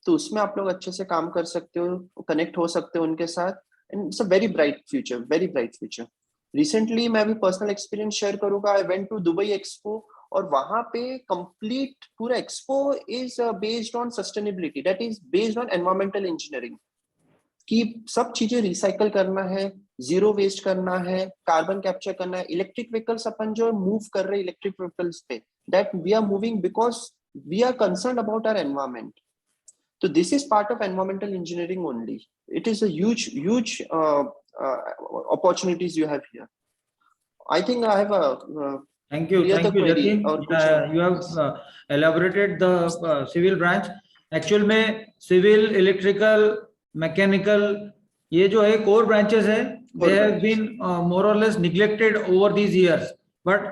तो उसमें आप लोग अच्छे से काम कर सकते हो, कनेक्ट हो सकते हो उनके साथ. And it's a very bright future, very bright future. Recently मैं भी पर्सनल एक्सपीरियंस शेयर करूंगा. I went to Dubai Expo, और वहां पे कंप्लीट पूरा expo is based on sustainability, that is based on environmental engineering. कि सब चीजें रिसाइकल करना है, जीरो वेस्ट करना है, कार्बन कैप्चर करना है. इलेक्ट्रिक व्हीकल्स अपन जो मूव कर रहे हैं इलेक्ट्रिक व्हीकल्स पे, that we are moving because we are concern about our environment. So this is part of environmental engineering only. It is a huge opportunities you have here. I think I have a thank you Jatin. You have elaborated the civil branch. Actual में civil, electrical, mechanical, ये जो है core branches है, they have been more or less neglected over these years. But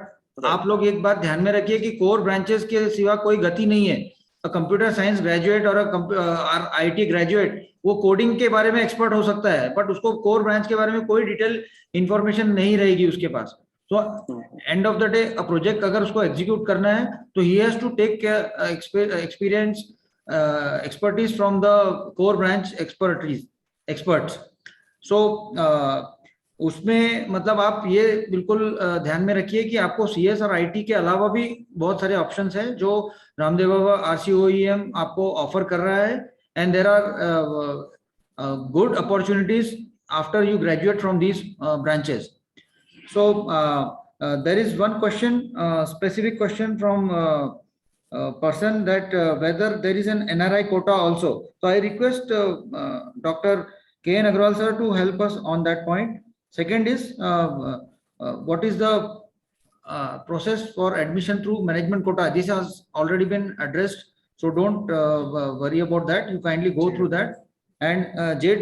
आप लोग एक बात ध्यान में रखिए कि core branches के सिवा कोई गति नहीं है. कंप्यूटर साइंस ग्रेजुएट और आईटी ग्रेजुएट वो कोडिंग के बारे में एक्सपर्ट हो सकता है, बट उसको कोर ब्रांच के बारे में कोई डिटेल इंफॉर्मेशन नहीं रहेगी उसके पास. तो end of the day a project अगर उसको एग्जीक्यूट करना है तो he has to take experience expertise from the core branch experts. So उसमें मतलब आप ये बिल्कुल ध्यान में रखिए कि आपको सीएस और आईटी के अलावा भी बहुत सारे ऑप्शंस हैं जो रामदेव बाबा RCOEM आपको ऑफर कर रहा है. And there are good opportunities after you graduate from these branches. So there is one question, specific question from person that whether there is an NRI quota also. So I request Dr. K.N. Agrawal sir to help us on that point. Second is what is the process for admission through management quota? This has already been addressed, so don't worry about that. You kindly go through that. And JEE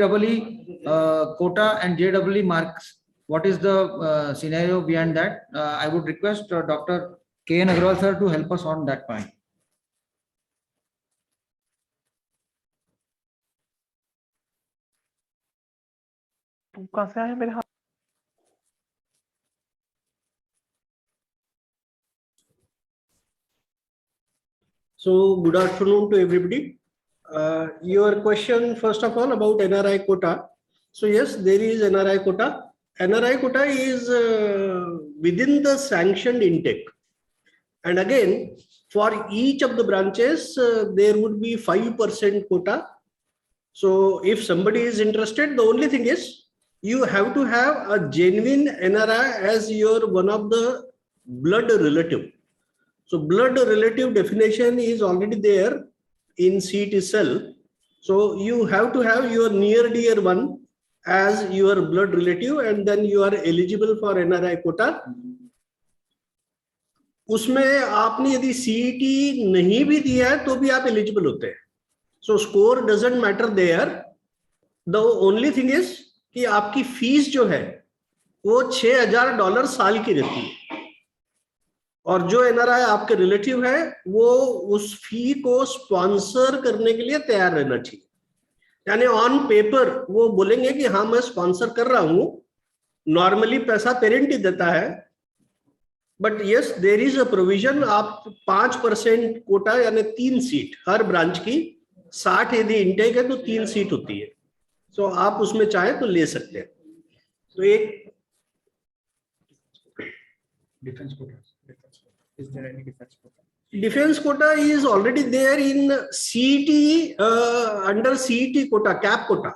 quota and JEE marks, what is the scenario behind that? I would request Dr. K.N. Agrawal sir to help us on that point. कहाँ से आया मेरे हाथ? So good afternoon to everybody. Your question, first of all, about NRI quota. So yes, there is NRI quota. NRI quota is within the sanctioned intake. And again, for each of the branches, there would be 5% quota. So if somebody is interested, the only thing is you have to have a genuine NRI as your one of the blood relative. So blood relative definition is already there in seat itself. So you have to have your near dear one as your blood relative, and then you are eligible for NRI quota. उसमें आपने यदि CET नहीं भी दिया है तो भी आप eligible होते हैं. So score doesn't matter there. The only thing is कि आपकी फीस जो है वो $6,000 साल की रहती है, और जो NRI आपके रिलेटिव है वो उस फी को स्पॉन्सर करने के लिए तैयार रहना चाहिए. यानी ऑन पेपर वो बोलेंगे कि हाँ मैं स्पॉन्सर कर रहा हूं, नॉर्मली पैसा पेरेंट ही देता है, but yes there is a provision. आप 5% कोटा यानी 3 सीट हर ब्रांच की, 60 यदि इंटेक है तो 3 सीट होती है. तो आप उसमें चाहे तो ले सकते हैं. तो एक defence quota, is there any defense quota? Defense quota is already there in CET, under CET quota, cap quota.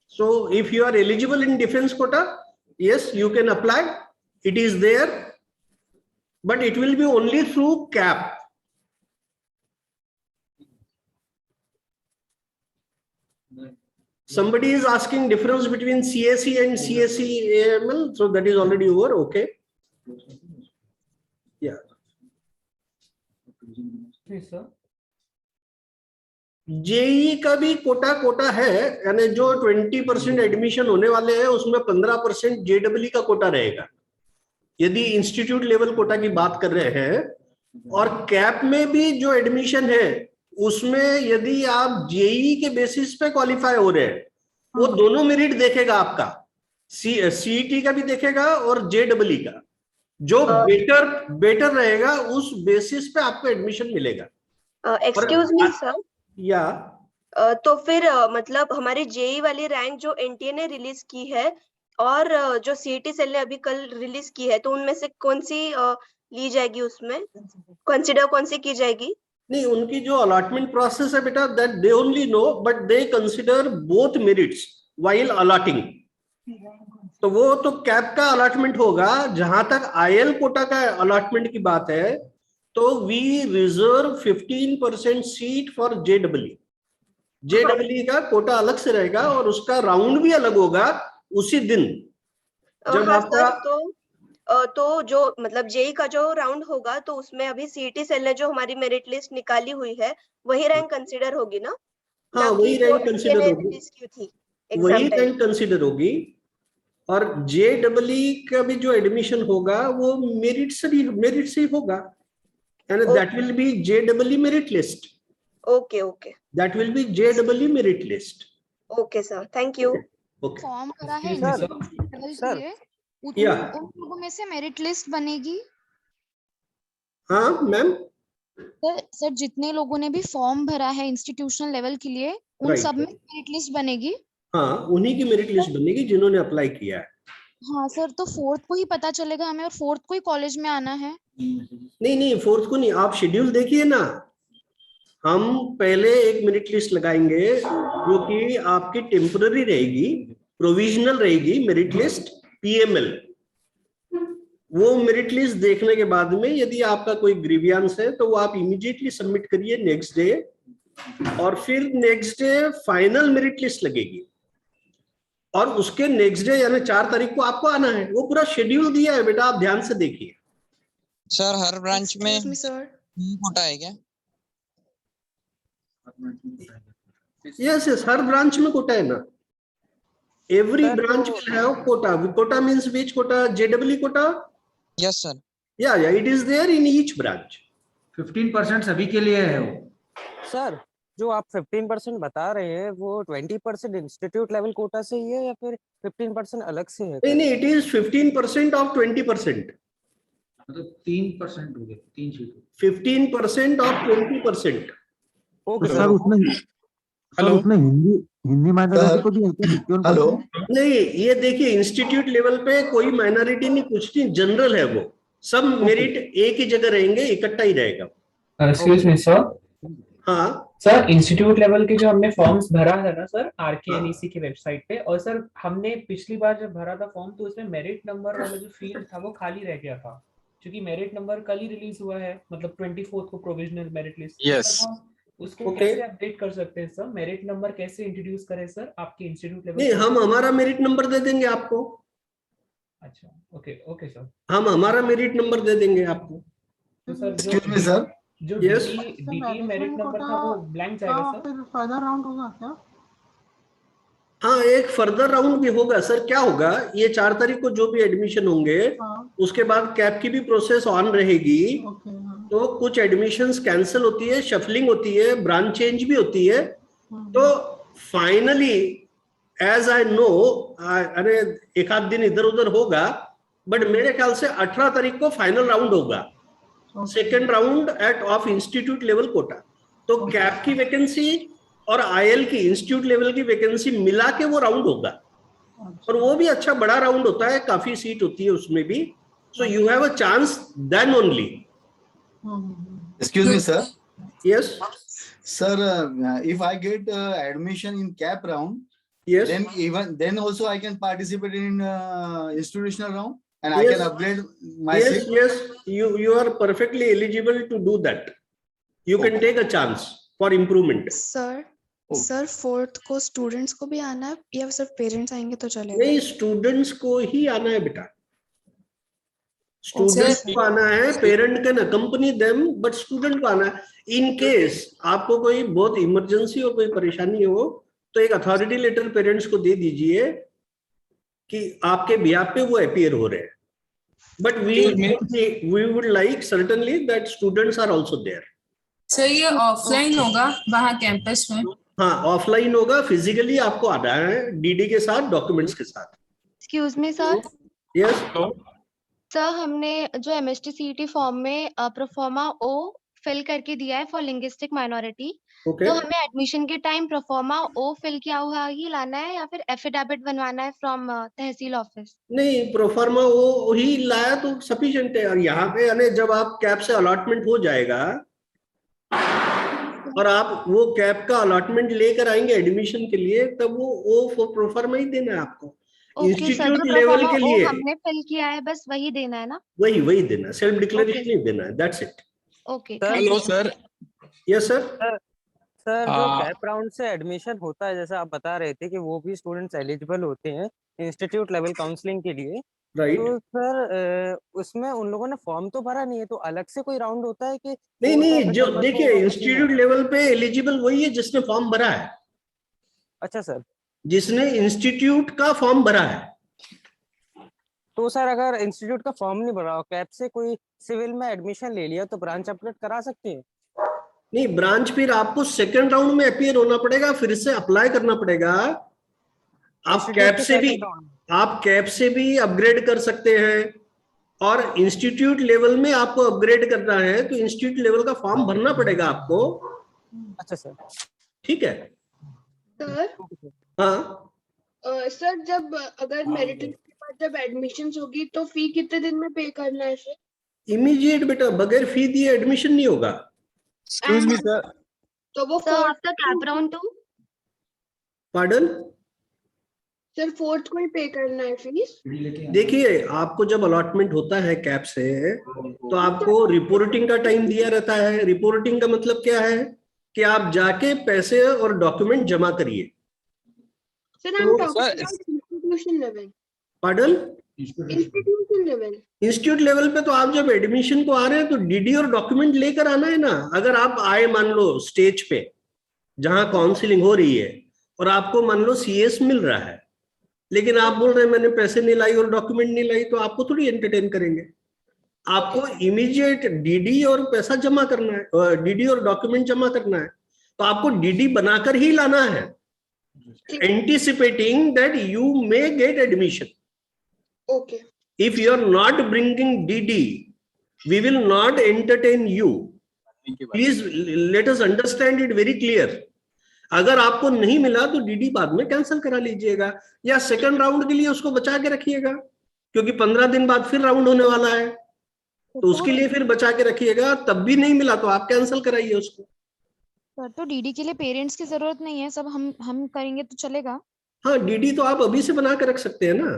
So if you are eligible in defense quota, yes, you can apply. It is there, but it will be only through cap. Somebody is asking difference between CSE and CSE AML. So that is already over. Okay. Yeah. JEE का भी कोटा है, यानी जो 20% admission होने वाले हैं उसमें 15% JW का कोटा रहेगा यदि इंस्टीट्यूट लेवल कोटा की बात कर रहे हैं. और कैप में भी जो एडमिशन है उसमें यदि आप जेई के बेसिस पे क्वालिफाई हो रहे हैं, वो दोनों मेरिट देखेगा आपका, सीईटी का भी देखेगा और जेडब्ल्यू का. जो बेटर रहेगा उस बेसिस पे आपको एडमिशन मिलेगा. एक्सक्यूज मी सर, या तो फिर मतलब हमारी जेई वाली रैंक जो एनटीए ने रिलीज की है और जो सीईटी सेल ने अभी कल रिलीज की है, तो उनमें से कौन सी ली जाएगी, उसमें कंसीडर कौन सी की जाएगी? नहीं, उनकी जो अलॉटमेंट प्रोसेस है बेटा, that they only know, but they consider both merits while allotting. तो वो तो कैप का अलॉटमेंट होगा. जहां तक आईएल कोटा का अलॉटमेंट की बात है तो we reserve 15% seat for JW. JW का कोटा अलग से रहेगा और उसका राउंड भी अलग होगा उसी दिन जब आपका तो जो मतलब जेई का जो राउंड होगा तो उसमें अभी सीईटी सेल ने जो हमारी मेरिट लिस्ट निकाली हुई है वही रैंक कंसीडर होगी ना? हाँ, वही रैंक कंसीडर होगी, वही रैंक कंसीडर होगी. और जेडब्ल्यू का भी जो एडमिशन होगा वो मेरिट से ही होगा, and that will be JEE merit list. Okay, okay. That will be JEE merit list. Okay, sir. Thank you. Okay. Form भरा है इंस्टीट्यूशनल के लिए, उन लोगों में से मेरिट लिस्ट बनेगी? हाँ मैम. सर जितने लोगों ने भी फॉर्म भरा है इंस्टीट्यूशनल लेवल के लिए, उन सब में मेरिट लिस्ट बनेगी? हाँ, उन्हीं की मेरिट लिस्ट बनेगी जिन्होंने अप्लाई किया है. हाँ सर, तो 4th को ही पता चलेगा हमें, और 4th को ही कॉलेज में आना है? नहीं 4th को नहीं, आप शेड्यूल देखिए ना. हम पहले एक मेरिट लिस्ट लगाएंगे जो कि आपकी टेम्पररी रहेगी, प्रोविजनल रहेगी मेरिट लिस्ट, पीएमएल. वो मेरिट लिस्ट देखने के बाद में यदि आपका कोई ग्रीवियंस है तो वो आप इमीडिएटली सबमिट करिए नेक्स्ट डे, और फिर next day final merit list लगेगी, और उसके नेक्स्ट डे यानी 4 तारीख को आपको आना है. वो पूरा शेड्यूल दिया है बेटा, आप ध्यान से देखिए. सर हर ब्रांच में कोटा है क्या? यस, हर ब्रांच में कोटा है ना. Every branch will have quota. Quota means which quota? JW quota. Yes sir. Yeah it is there in each branch. 15% सभी के लिए है वो. सर जो आप 15% बता रहे हैं वो 20% इंस्टीट्यूट लेवल कोटा से ही है या फिर 15% अलग से है? नहीं, इट इज 15% ऑफ 20%. मतलब 3% हो गए, 3 सीट. 15% ऑफ 20%. ओके सर उसमें हेलो उसमें हिंदी हिंदी माइनॉरिटी को भी है क्या? 51%? नहीं, ये देखिए इंस्टीट्यूट लेवल पे कोई माइनॉरिटी नहीं, कुछ नहीं, जनरल है वो। सब मेरिट एक ही जगह रहेंगे, इकट्ठा ही रहेगा। Excuse me sir. हाँ सर, इंस्टीट्यूट लेवल के जो हमने फॉर्म्स भरा है ना सर RKNEC की वेबसाइट पे, और सर हमने पिछली बार जब भरा था फॉर्म तो उसमें मेरिट नंबर वाला जो फील्ड था वो खाली रह गया था, क्योंकि मेरिट नंबर कल ही रिलीज हुआ है, मतलब 24 को प्रोविजनल मेरिट लिस्ट। Yes. उसको कैसे अपडेट कर सकते हैं सर? मेरिट नंबर कैसे इंट्रोड्यूस करें सर आपके इंस्टीट्यूट लेवल? नहीं, हम हमारा मेरिट नंबर दे देंगे आपको। अच्छा, ओके ओके सर। हम हमारा मेरिट नंबर दे देंगे आपको। तो सर Excuse me, sir. जो Yes. DT मेरिट नंबर था वो ब्लैंक जाएगा सर? फिर फर्दर राउंड होगा क्या? हाँ, एक फर्दर राउंड भी होगा सर। क्या होगा, ये 4 तारीख को जो भी एडमिशन होंगे उसके बाद कैप की भी प्रोसेस ऑन रहेगी। तो कुछ एडमिशंस कैंसिल होती है, शफलिंग होती है, ब्रांच चेंज भी होती है। तो फाइनली एज आई नो, अरे एक आध दिन इधर उधर होगा, बट मेरे ख्याल से 18 तारीख को फाइनल राउंड होगा, second round at of institute level quota. तो कैप की वैकेंसी और IL की इंस्टीट्यूट लेवल की वैकेंसी मिला के वो राउंड होगा, और वो भी अच्छा बड़ा राउंड होता है, काफी सीट होती है उसमें भी। So you have a chance then only. Excuse me, sir. Yes. Sir, if I get admission in CAP round, yes, then also I can participate in institutional round, and I Yes. can upgrade my Yes, seat. yes, you are perfectly eligible to do that. You can take a chance for improvement. Sir 4th को students को भी आना है या सिर्फ parents आएंगे तो चलेगा? नहीं, स्टूडेंट्स को ही आना है बेटा, स्टूडेंट्स को आना है। Parent can accompany them, but student को आना है। इन केस आपको कोई बहुत इमरजेंसी और कोई परेशानी हो तो एक अथॉरिटी लेटर पेरेंट्स को दे दीजिए कि आपके बिहाफ पे वो अपीयर हो रहे हैं। But we would like certainly that students are also there. Sir ये ऑफलाइन होगा वहाँ कैंपस में? हाँ, ऑफलाइन होगा। फिजिकली आपको आना है DD के साथ, डॉक्यूमेंट्स के साथ। Excuse me sir. Yes sir, हमने जो MST CET फॉर्म में प्रोफॉर्मा O फिल करके दिया है फॉर लिंग्विस्टिक माइनॉरिटी, तो हमें एडमिशन के टाइम प्रोफॉर्मा O फिल किया हुआ ही लाना है या फिर एफिडेविट बनवाना है फ्रॉम तहसील ऑफिस? नहीं, प्रोफार्मा वो ही लाया तो सफिशिएंट है। और यहाँ पे यानी जब आप कैप से अलॉटमेंट हो जाएगा और आप वो कैप का अलॉटमेंट लेकर आएंगे एडमिशन के लिए, तब वो प्रोफार्मा ही देना है आपको। इंस्टीट्यूट लेवल के लिए हमने फिल किया है, बस वही देना है ना? वही देना, सेल्फ डिक्लेरेशन नहीं देना है, that's it. Okay, hello sir. Yes sir. Sir जो कैप राउंड से एडमिशन होता है, जैसे आप बता रहे थे कि वो भी स्टूडेंट्स एलिजिबल होते हैं इंस्टीट्यूट लेवल काउंसलिंग के लिए, राइट? तो सर उसमें उन लोगों ने फॉर्म तो भरा नहीं है, तो अलग से कोई राउंड होता है कि? नहीं, जो देखिए इंस्टीट्यूट लेवल पे एलिजिबल वही है जिसने फॉर्म भरा है। अच्छा सर, जिसने इंस्टीट्यूट का फॉर्म भरा है। तो सर अगर इंस्टीट्यूट का फॉर्म नहीं भरा, कैप से कोई सिविल में एडमिशन ले लिया, तो ब्रांच अपडेट करा सकते हैं? नहीं, ब्रांच फिर आपको सेकंड राउंड में अपीयर होना पड़ेगा, फिर से अप्लाई करना पड़ेगा। आप कैप से भी अपग्रेड कर सकते हैं, और इंस्टीट्यूट लेवल में आपको अपग्रेड करना है तो इंस्टीट्यूट लेवल का फॉर्म भरना पड़ेगा आपको। अच्छा सर, ठीक है सर। हाँ सर, जब अगर मेरिट लिस्ट के बाद जब एडमिशन होगी तो फी कितने दिन में पे करना है सर? इमीडिएट बेटा, बगैर फी दिए एडमिशन नहीं होगा। Excuse me sir. तो वो after cap round 2? Pardon sir, 4th को ही पे करना है फीस? देखिए, आपको जब अलॉटमेंट होता है कैप से तो आपको रिपोर्टिंग का टाइम दिया रहता है। रिपोर्टिंग का मतलब क्या है कि आप जाके पैसे और डॉक्यूमेंट जमा करिए। Sir, I'm talking about institution level. Pardon? Institution level. Institute level पे तो आप जब एडमिशन को आ रहे हैं तो DD और डॉक्यूमेंट लेकर आना है ना। अगर आप आए मान लो स्टेज पे जहां काउंसलिंग हो रही है और आपको मान लो CS मिल रहा है, लेकिन आप बोल रहे हैं मैंने पैसे नहीं लाई और डॉक्यूमेंट नहीं लाई, तो आपको थोड़ी एंटरटेन करेंगे। आपको इमीडिएट DD और पैसा जमा करना है, DD और डॉक्यूमेंट जमा करना है। तो आपको DD बनाकर ही लाना है, anticipating that you may get admission. Okay. If you are not bringing DD, we will not entertain you. Please let us understand it very clear. अगर आपको नहीं मिला तो डीडी बाद में कैंसिल करा लीजिएगा, या सेकंड राउंड के लिए उसको बचा के रखिएगा, क्योंकि 15 दिन बाद फिर राउंड होने वाला है, तो उसके लिए फिर बचा के रखिएगा। तब भी नहीं मिला तो आप कैंसिल कराइए उसको। सर तो डीडी के लिए पेरेंट्स की जरूरत नहीं है, सब हम करेंगे तो चलेगा? हाँ, डीडी तो आप अभी से बना के रख सकते हैं ना।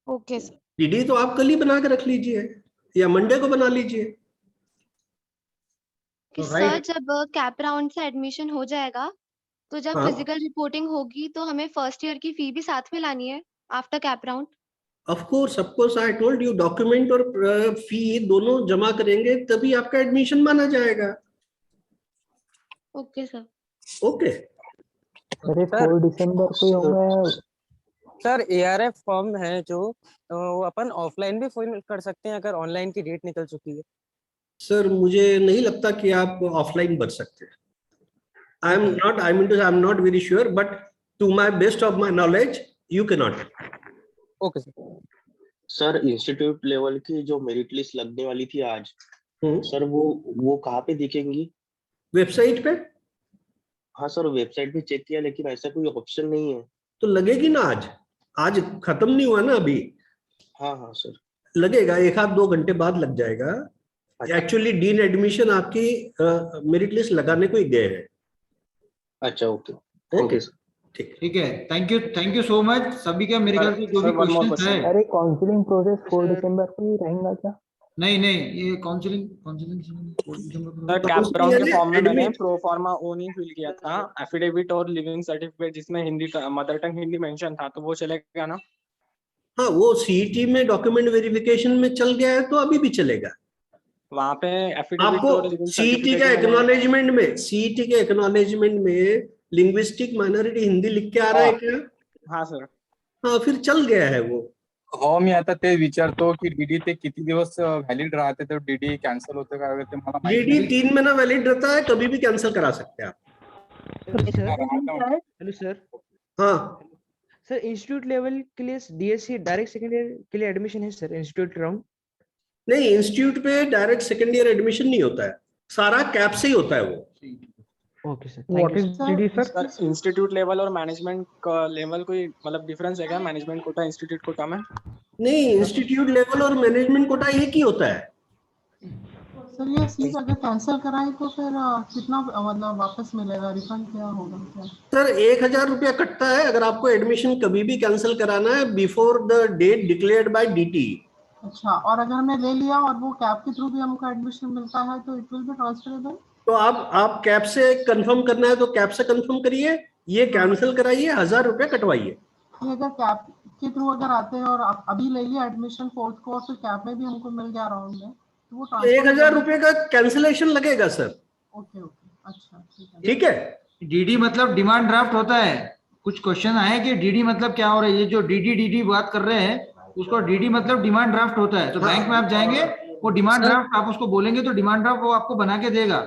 Okay sir. डीडी तो आप कल ही बना के रख लीजिए या मंडे को बना लीजिए। सर जब कैप राउंड से एडमिशन हो जाएगा तो जब हाँ। फिजिकल रिपोर्टिंग होगी तो हमें फर्स्ट ईयर की फी भी साथ में लानी है after cap round? Of course I told you, document और फी दोनों जमा करेंगे तभी आपका एडमिशन माना जाएगा। Okay sir. ओके। अरे 4 दिसंबर को ही होगा। सर ARF फॉर्म है जो वो अपन ऑफलाइन भी फिल कर सकते हैं अगर ऑनलाइन की डेट निकल चुकी है। सर मुझे नहीं लगता कि आप ऑफलाइन भर सकते हैं। I am not very sure, but to my best of my knowledge you can not. Okay sir. Sir institute level की जो मेरिट लिस्ट लगने वाली थी आज, सर वो कहाँ पे दिखेंगी? वेबसाइट पे। हाँ सर, वेबसाइट भी चेक किया लेकिन ऐसा कोई ऑप्शन नहीं है। तो लगेगी ना, आज खत्म नहीं हुआ ना अभी। हाँ सर, लगेगा, 1-2 घंटे बाद लग जाएगा। एक्चुअली डीन एडमिशन आपकी मेरिट लिस्ट लगाने को ही गए हैं। अच्छा ओके ओके ठीक है, थैंक यू सो मच सभी का। मेरे ख्याल से जो भी क्वेश्चन है। अरे काउंसलिंग प्रोसेस 4 दिसंबर को ही रहेगा क्या? नहीं ये काउंसिलिंग कैप राउंड के फॉर्म में मैंने प्रो फॉर्मा ओ नहीं फिल किया था, एफिडेविट और लिविंग सर्टिफिकेट जिसमें Hindi mother tongue Hindi mention था, तो वो चलेगा ना? हाँ, वो सीईटी में डॉक्यूमेंट वेरिफिकेशन में चल गया है तो अभी भी चलेगा। वहाँ पे एफिडेविट और लिविंग सीईटी के एक्नॉलेजमेंट में लिंग्विस्टिक माइनॉरिटी हिंदी लिख के आ रहा है क्या? हाँ सर। हाँ, फिर चल गया है वो। हो, मी आता ते विचारतो की डीडी ते किती दिवस व्हॅलिड राहते, तर डीडी कॅन्सल होते का ते मला माहिती डीडी 3 महीना वैलिड रहता है, कभी भी कैंसिल करा सकते हैं आप। Hello sir. हाँ सर, इंस्टीट्यूट लेवल के लिए डीएससी डायरेक्ट सेकेंड ईयर के लिए एडमिशन है सर? इंस्टीट्यूट राउंड नहीं, इंस्टीट्यूट पे डायरेक्ट सेकेंड ईयर एडमिशन नहीं होता है, सारा कैप से ही होता है वो। Okay sir. What is DD sir? Institute level और मैनेजमेंट का लेवल कोई मतलब डिफरेंस है क्या मैनेजमेंट कोटा इंस्टीट्यूट कोटा में? नहीं, इंस्टीट्यूट लेवल और मैनेजमेंट कोटा एक ही होता है। सर ये फीस अगर कैंसिल कराए तो फिर कितना मतलब वापस मिलेगा, रिफंड क्या होगा क्या? सर 1000 रुपया कटता है अगर आपको एडमिशन कभी भी कैंसिल कराना है before the date declared by DT. अच्छा, और अगर मैं ले लिया और वो कैप के थ्रू भी हमको एडमिशन मिलता है तो इट विल बी ट्रांसफरेबल? तो आप कैप से कंफर्म करना है तो कैप से कंफर्म करिए, ये कैंसिल कराइए, 1000 रुपया कटवाइए। अगर कैप के थ्रू अगर आते हैं और आप अभी ले लिया एडमिशन 4th को और फिर कैप में भी हमको मिल गया राउंड में, तो वो 1000 रुपये का कैंसिलेशन लगेगा सर। ओके अच्छा ठीक है। डीडी मतलब डिमांड ड्राफ्ट होता है। कुछ क्वेश्चन आए कि डीडी मतलब क्या हो रहा है, ये जो डीडी बात कर रहे हैं उसको डीडी मतलब डिमांड ड्राफ्ट होता है। तो बैंक में आप जाएंगे, वो डिमांड ड्राफ्ट आप उसको बोलेंगे तो डिमांड ड्राफ्ट वो आपको बना के देगा।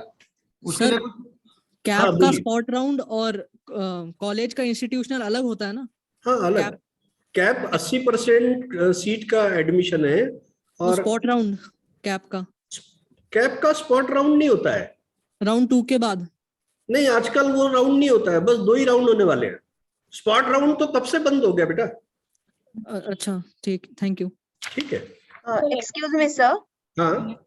उसके लिए कैप का स्पॉट राउंड और कॉलेज का इंस्टीट्यूशनल अलग होता है ना? हाँ अलग। कैप 80% सीट का एडमिशन है और स्पॉट राउंड कैप का स्पॉट राउंड नहीं होता है। राउंड 2 के बाद नहीं, आजकल वो राउंड नहीं होता है, बस 2 ही राउंड होने वाले हैं। स्पॉट राउंड तो कब से बंद हो गया बेटा। अच्छा ठीक, थैंक यू। ठीक है। Excuse me sir. हाँ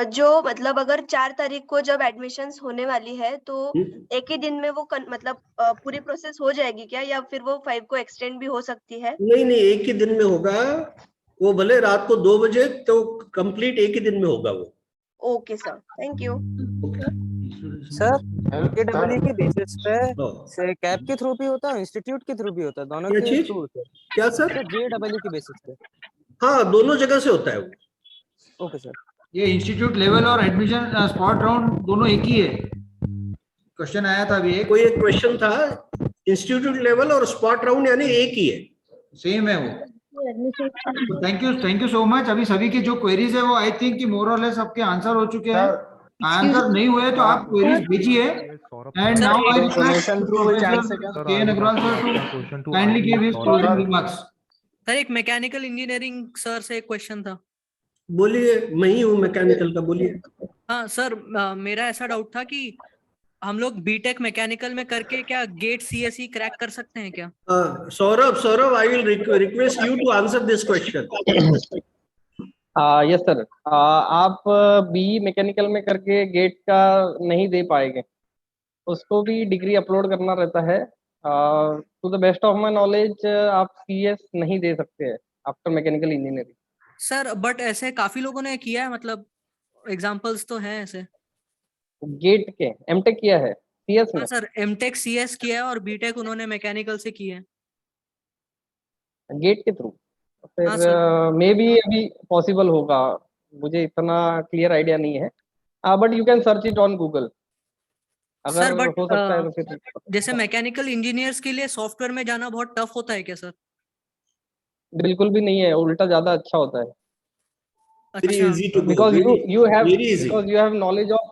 जो मतलब अगर 4 तारीख को जब एडमिशंस होने वाली है तो एक ही दिन में वो मतलब पूरी प्रोसेस हो जाएगी क्या, या फिर वो 5 को एक्सटेंड भी हो सकती है? नहीं, एक ही दिन में होगा वो, भले रात को 2 बजे तो कंप्लीट एक ही दिन में होगा वो। Okay sir, thank you. Sir JW के बेसिस पे से कैप के थ्रू भी होता है, इंस्टीट्यूट के थ्रू भी होता है, दोनों के थ्रू होता है क्या सर? जेडब्ल्यू के बेसिस पे। हाँ, दोनों जगह से होता है वो। Okay sir. ये इंस्टीट्यूट लेवल और एडमिशन स्पॉट राउंड दोनों एक ही है। क्वेश्चन आया था अभी कोई एक क्वेश्चन था, इंस्टीट्यूट लेवल और स्पॉट राउंड यानी एक ही है, सेम है वो। Thank you so much. अभी सभी की जो क्वेरीज है वो आई थिंक कि मोर और लेस सबके आंसर हो चुके हैं। आंसर नहीं हुए तो आप क्वेरीज भेजिए। And now I request K Agrawal sir to kindly give his closing remarks. Sir एक मैकेनिकल इंजीनियरिंग सर से एक क्वेश्चन था। बोलिए, मैं ही हूँ मैकेनिकल का, बोलिए। हाँ सर, मेरा ऐसा डाउट था कि हम लोग बीटेक मैकेनिकल में करके क्या गेट सीएसई क्रैक कर सकते हैं क्या? Saurabh, I will request you to answer this question. Yes sir, आप बी मैकेनिकल में करके गेट का नहीं दे पाएंगे, उसको भी डिग्री अपलोड करना रहता है। To the best of my knowledge आप सीएस नहीं दे सकते हैं after mechanical engineering. Sir but ऐसे काफी लोगों ने किया है, मतलब एग्जांपल्स तो हैं ऐसे। गेट के एमटेक किया है सीएस में? हाँ सर, एमटेक सीएस किया है और बीटेक उन्होंने मैकेनिकल से किया है गेट के थ्रू। हाँ फिर मे बी अभी पॉसिबल होगा, मुझे इतना क्लियर आइडिया नहीं है, but you can search it on Google अगर सर। बट हो सकता है तो फिर जैसे मैकेनिकल इंजीनियर्स के लिए सॉफ्टवेयर में जाना बहुत टफ होता है क्या सर? बिल्कुल भी नहीं है, उल्टा ज्यादा अच्छा होता है। Very easy to go. Because you have very easy. because you have knowledge of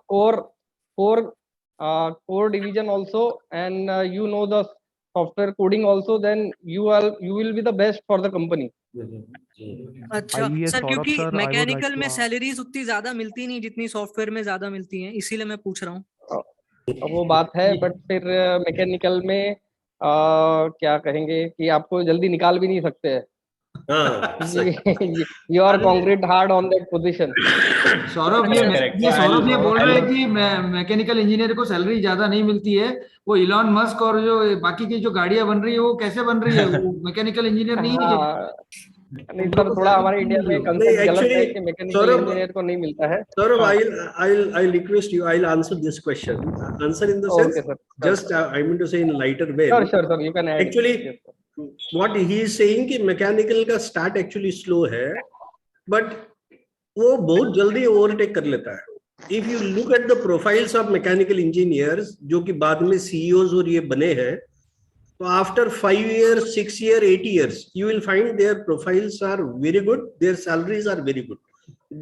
core division also, and you know the software coding also, then you will be the best for the company. अच्छा sir, क्योंकि mechanical में salaries उतनी ज्यादा मिलती नहीं जितनी software में ज्यादा मिलती हैं, इसीलिए मैं पूछ रहा हूँ। वो बात है, बट फिर मैकेनिकल में क्या कहेंगे कि आपको जल्दी निकाल भी नहीं सकते हैं। You are concrete hard on that position. Saurabh ये बोल रहे हैं कि मैकेनिकल इंजीनियर को सैलरी ज्यादा नहीं मिलती है, वो इलॉन मस्क और जो बाकी की जो गाड़ियां बन रही है वो कैसे बन रही है, वो मैकेनिकल इंजीनियर नहीं है। नहीं सर, थोड़ा हमारे इंडिया में कंसेप्ट गलत है कि मैकेनिकल इंजीनियर को नहीं मिलता है। Saurabh, I'll request you. I'll answer this question. Answer in the sense, just I mean to say in lighter way. Sure, you can add. Actually, what he is saying कि mechanical का start actually slow है, but वो बहुत जल्दी overtake कर लेता है। If you look at the profiles of mechanical engineers जो कि बाद में सीईओज और ये बने हैं, तो after 5 years, 6 years, 8 years, you will find their profiles are very good, their salaries are very good.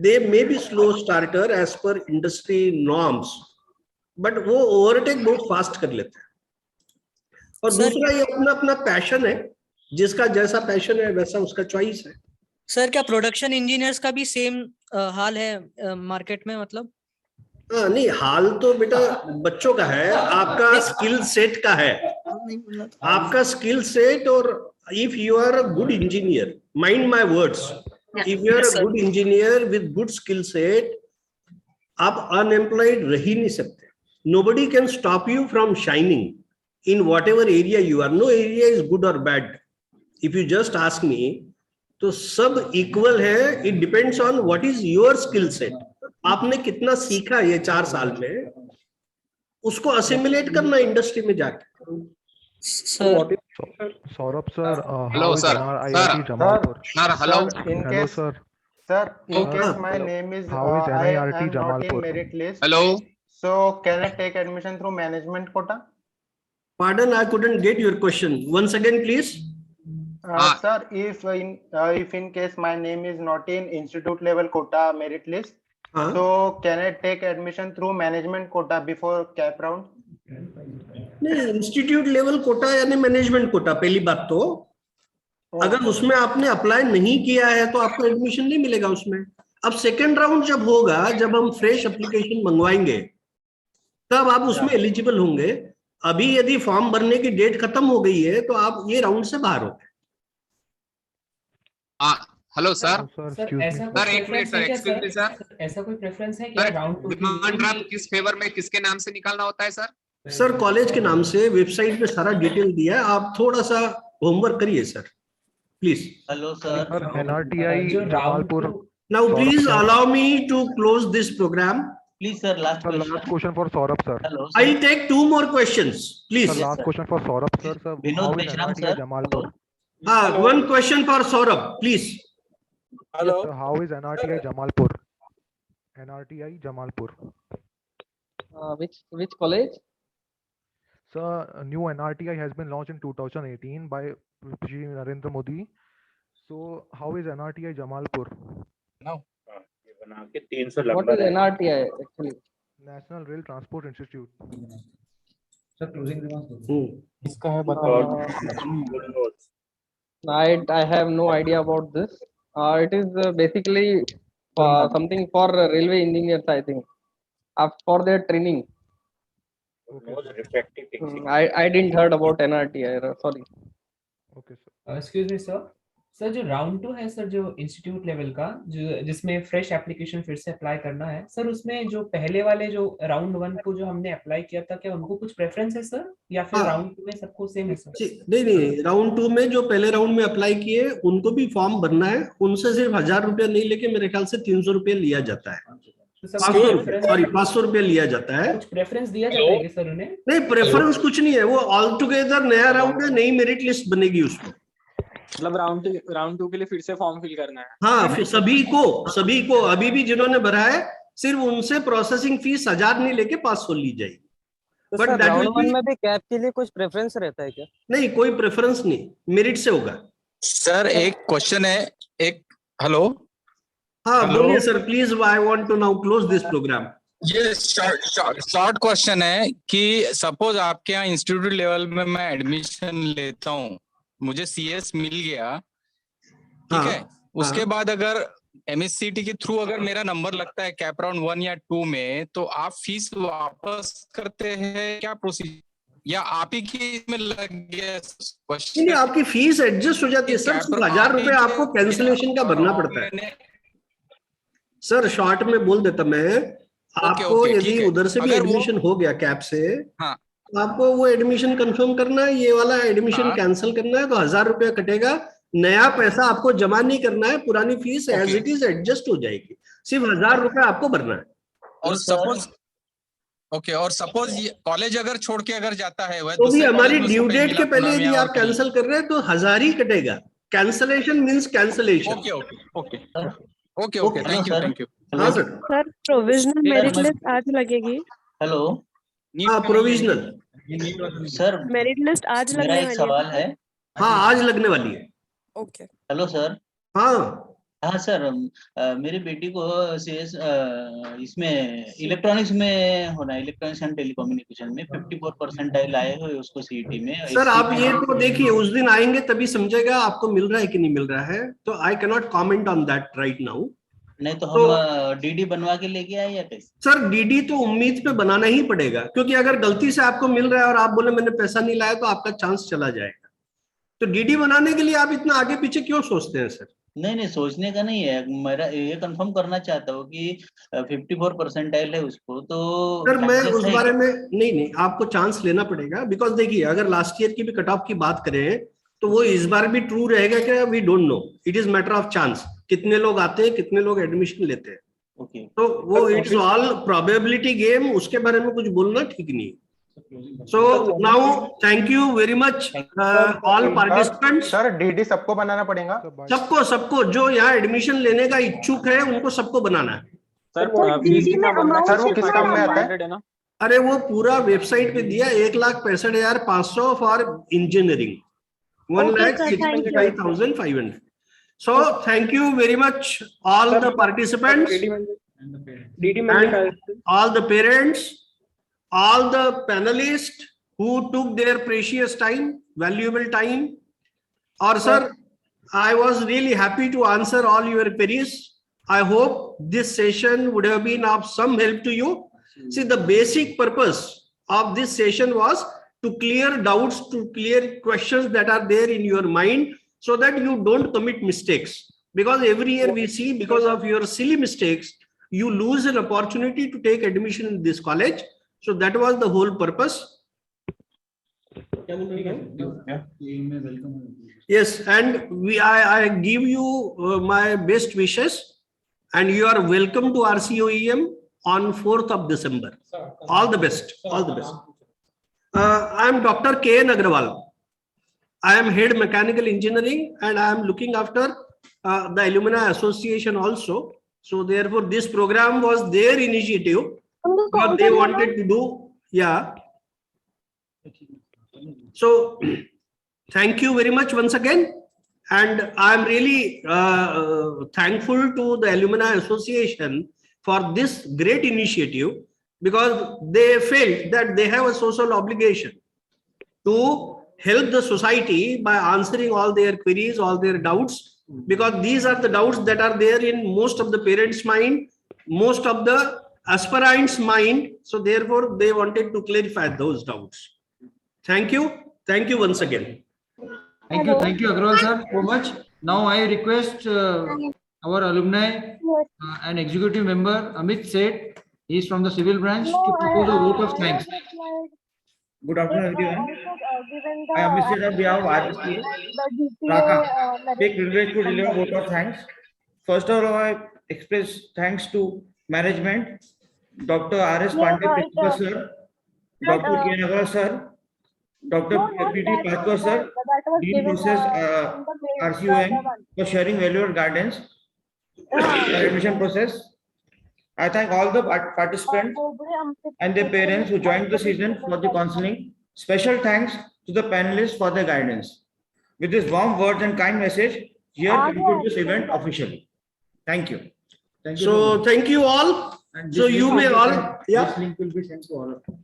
They may be slow starter as per industry norms, but वो ओवरटेक बहुत फास्ट कर लेते हैं। और दूसरा ये अपना अपना पैशन है, जिसका जैसा पैशन है वैसा उसका चॉइस है। सर क्या प्रोडक्शन इंजीनियर्स का भी सेम हाल है मार्केट में? मतलब नहीं, हाल तो बेटा बच्चों का है, आपका स्किल सेट का है, आपका स्किल सेट। और if you are a good engineer, mind my words, if you are a good engineer with good skill set, आप अनएम्प्लॉयड रह ही नहीं सकते। Nobody can stop you from shining in whatever area you are. No area is good or bad. If you just ask me, तो सब equal है। It depends on what is your skill set. आपने कितना सीखा ये 4 साल में, उसको असिमुलेट करना इंडस्ट्री में जाके। Saurabh sir, hello sir. IIT Jamalpur. Sir, hello. Hello sir. Sir, in case my name is How is I am NIRT not in Jamalpur? merit list. Hello. So can I take admission through management quota? Pardon, I couldn't get your question. Once again, please. Sir, if in case my name is not in institute level quota merit list, so can I take admission through management quota before cap round? नहीं, institute level Kota यानी management quota. पहली बात तो अगर उसमें आपने apply नहीं किया है तो आपको एडमिशन नहीं मिलेगा उसमें। अब सेकेंड राउंड जब होगा, जब हम फ्रेश एप्लीकेशन मंगवाएंगे, तब आप उसमें एलिजिबल होंगे। अभी यदि फॉर्म भरने की डेट खत्म हो गई है तो आप ये राउंड से बाहर हो। Hello sir. सर एक minute sir, excuse me sir, ऐसा कोई प्रेफरेंस है क्या राउंड 2 डिमांड ड्राफ्ट किस फेवर में किसके नाम से निकालना होता है सर? सर कॉलेज के नाम से वेबसाइट पे सारा डिटेल दिया है, आप थोड़ा सा होमवर्क करिए sir please. Hello sir, NRTI Jamalpur. Now please allow me to close this program. Please sir, last question for Saurabh sir. Hello, I'll take 2 more questions, please. Sir, last question for Saurabh sir. Sir, Vinod how is Mishram, NRTI sir. Jamalpur? One question for Saurabh, please. Hello. Sir, how is NRTI Jamalpur? NRTI Jamalpur. Which college? Sir, a new NRTI has been launched in 2018 by Shri Narendra Modi. So, how is NRTI Jamalpur? No. What is NRTI actually? National Rail Transport Institute. Sir, closing remarks. इसका है बताओ। I have no idea about this. It is basically something for railway engineers, I think, for their training. I didn't heard about NRTI. Sorry. Okay, sir. Excuse me sir जो round 2 है sir, जो institute level का, जो जिसमें fresh application फिर से apply करना है सर, उसमें जो पहले वाले जो राउंड 1 को जो हमने अप्लाई किया था, क्या उनको कुछ प्रेफरेंस है सर, या फिर राउंड 2 में सबको सेम है सर? नहीं, राउंड 2 में जो पहले राउंड में अप्लाई किए उनको भी फॉर्म भरना है, उनसे सिर्फ 1000 रुपया नहीं लेके मेरे ख्याल से 300 रुपया लिया जाता है, 500 रुपया लिया जाता है। कुछ प्रेफरेंस दिया जाता है सर उन्हें? नहीं, प्रेफरेंस कुछ नहीं है, वो ऑल टुगेदर नया राउंड है, नई मेरिट लिस्ट बनेगी उसमें। मतलब राउंड 2 के लिए फिर से फॉर्म फिल करना है? हाँ, फिर सभी को अभी भी जिन्होंने भरा है सिर्फ उनसे प्रोसेसिंग फीस 1000 नहीं लेके 500 ली जाएगी। तो सर राउंड 1 में भी कैप के लिए कुछ प्रेफरेंस रहता है क्या? नहीं, कोई प्रेफरेंस नहीं, मेरिट से होगा। सर एक क्वेश्चन है, हेलो। हाँ बोलिए sir, please, I want to now close this programme. ये शॉर्ट क्वेश्चन है कि सपोज आपके यहाँ इंस्टीट्यूट लेवल में मैं एडमिशन लेता हूँ, मुझे सीएस मिल गया, ठीक है, उसके बाद अगर एमएससीटी के थ्रू अगर मेरा नंबर लगता है कैप राउंड 1 या 2 में, तो आप फीस वापस करते हैं क्या प्रोसीजर, या आप ही की में लग गया? नहीं, आपकी फीस एडजस्ट हो जाती है सर, 1000 रुपए आपको कैंसिलेशन का भरना पड़ता है सर। शॉर्ट में बोल देता मैं आपको, यदि उधर से भी एडमिशन हो गया कैप से, आपको वो एडमिशन कंफर्म करना है, ये वाला एडमिशन कैंसिल करना है, तो 1000 रुपया कटेगा, नया पैसा आपको जमा नहीं करना है, पुरानी fees as it is adjust हो जाएगी, सिर्फ 1000 रुपया आपको भरना है। और सपोज कॉलेज अगर छोड़ के अगर जाता है वह, तो भी हमारी ड्यू डेट के पहले यदि आप कैंसिल कर रहे हैं तो 1000 ही कटेगा। Cancellation means cancellation. Okay, thank you. हाँ sir. Sir provisional merit list आज लगेगी? हेलो, हाँ प्रोविजनल सर मेरिट लिस्ट आज मेरा लगने एक वाली सवाल है। हाँ आज लगने वाली है। ओके। Hello sir. हाँ सर, मेरी बेटी को सीएस इसमें इलेक्ट्रॉनिक्स में होना है, इलेक्ट्रॉनिक्स एंड टेलीकम्युनिकेशन में 54 परसेंटाइल आए हुए उसको सीईटी में। सर आप ये तो देखिए, उस दिन आएंगे तभी समझेगा आपको मिल रहा है कि नहीं मिल रहा है, तो I cannot comment on that right now. नहीं तो हम डीडी बनवा के लेके आए या कैसे? सर डीडी तो उम्मीद पे बनाना ही पड़ेगा, क्योंकि अगर गलती से आपको मिल रहा है और आप बोले मैंने पैसा नहीं लाया तो आपका चांस चला जाएगा। तो डीडी बनाने के लिए आप इतना आगे पीछे क्यों सोचते हैं सर? नहीं, सोचने का नहीं है, मेरा ये कंफर्म करना चाहता हूँ कि 54 परसेंटाइल है उसको, तो सर मैं उस बारे में नहीं, आपको चांस लेना पड़ेगा, बिकॉज देखिए अगर लास्ट ईयर की भी कट ऑफ की बात करें तो वो इस बार भी ट्रू रहेगा क्या, we don't know, it is matter of chance, कितने लोग आते हैं, कितने लोग एडमिशन लेते हैं। ओके, तो वो इट्स ऑल प्रोबेबिलिटी गेम, उसके बारे में कुछ बोलना ठीक नहीं। So now thank you very much all participants. Sir DD सबको बनाना पड़ेगा? सबको जो यहाँ एडमिशन लेने का इच्छुक है उनको सबको बनाना है। सर वो किस काम में आता है? अरे वो पूरा वेबसाइट पे दिया, 1,65,500 for engineering, 1,65,500. So thank you very much all the participants and all the parents, all the panelists who took their precious time, valuable time. Or sir, I was really happy to answer all your queries. I hope this session would have been of some help to you. See, the basic purpose of this session was to clear doubts, to clear questions that are there in your mind, so that you don't commit mistakes. Because every year we see, because of your silly mistakes, you lose an opportunity to take admission in this college. So that was the whole purpose. Yes, and I give you my best wishes, and you are welcome to RCOEM on 4th of December. All the best. All the best. I am Dr. K. N. Agrawal. I am head mechanical engineering, and I am looking after the Alumni Association also. So therefore, this program was their initiative. What they wanted to do, yeah. So thank you very much once again, and I am really thankful to the Alumni Association for this great initiative, because they felt that they have a social obligation to help the society by answering all their queries, all their doubts, because these are the doubts that are there in most of the parents' mind, most of the aspirants' mind. So therefore, they wanted to clarify those doubts. Thank you. Thank you once again. Thank you, Agrawal sir, so much. Now I request our alumni and executive member Amit Seth, he is from the civil branch, to propose a vote of thanks. Good afternoon, everyone. I am Mr. on behalf of RSC, Raka, take privilege to deliver vote of thanks. First of all, I express thanks to management, Dr. R.S. Pandey, Principal Sir, Dr. K. Nagara Sir, Dr. P.D. Patkar Sir, Dean Process RCOM for sharing valuable guidance for admission process. I thank all the participants and their parents who joined the season for the counseling. Special thanks to the panelists for their guidance. With this warm words and kind message, here conclude this event officially. Thank you. So thank you all. And So this you link may will be all, sent- yeah. This link will be sent to all of you.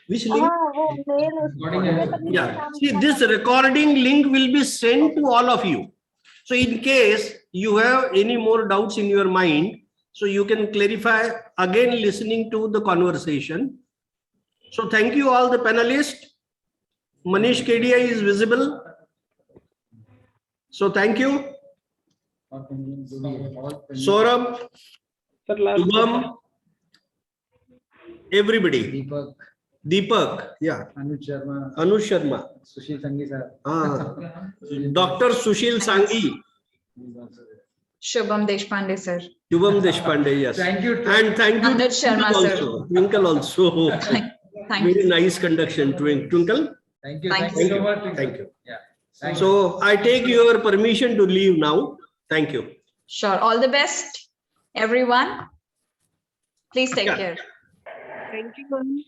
Which link? Yeah. See, this recording link will be sent to all of you. So in case you have any more doubts in your mind, so you can clarify again listening to the conversation. So thank you all the panelists. Manish KDI is visible. So thank you. Saurabh, Shubham, everybody. Deepak, yeah. Anuj Sharma. Sushil Sangi sir. Dr. Sushil Sangi. Shubham Deshpande, sir. Shubham Deshpande, yes. Thank you. And thank you Anuj Sharma, Twinkle sir. also. Twinkle also. Thank Very you. nice conduction, Twinkle. Thank you. Thank Thank you you. so much. Thank you. Yeah. Thank you. So I take your permission to leave now. Thank you. Sure. All the best, everyone. Please take Yeah. care. Thank you, ma'am.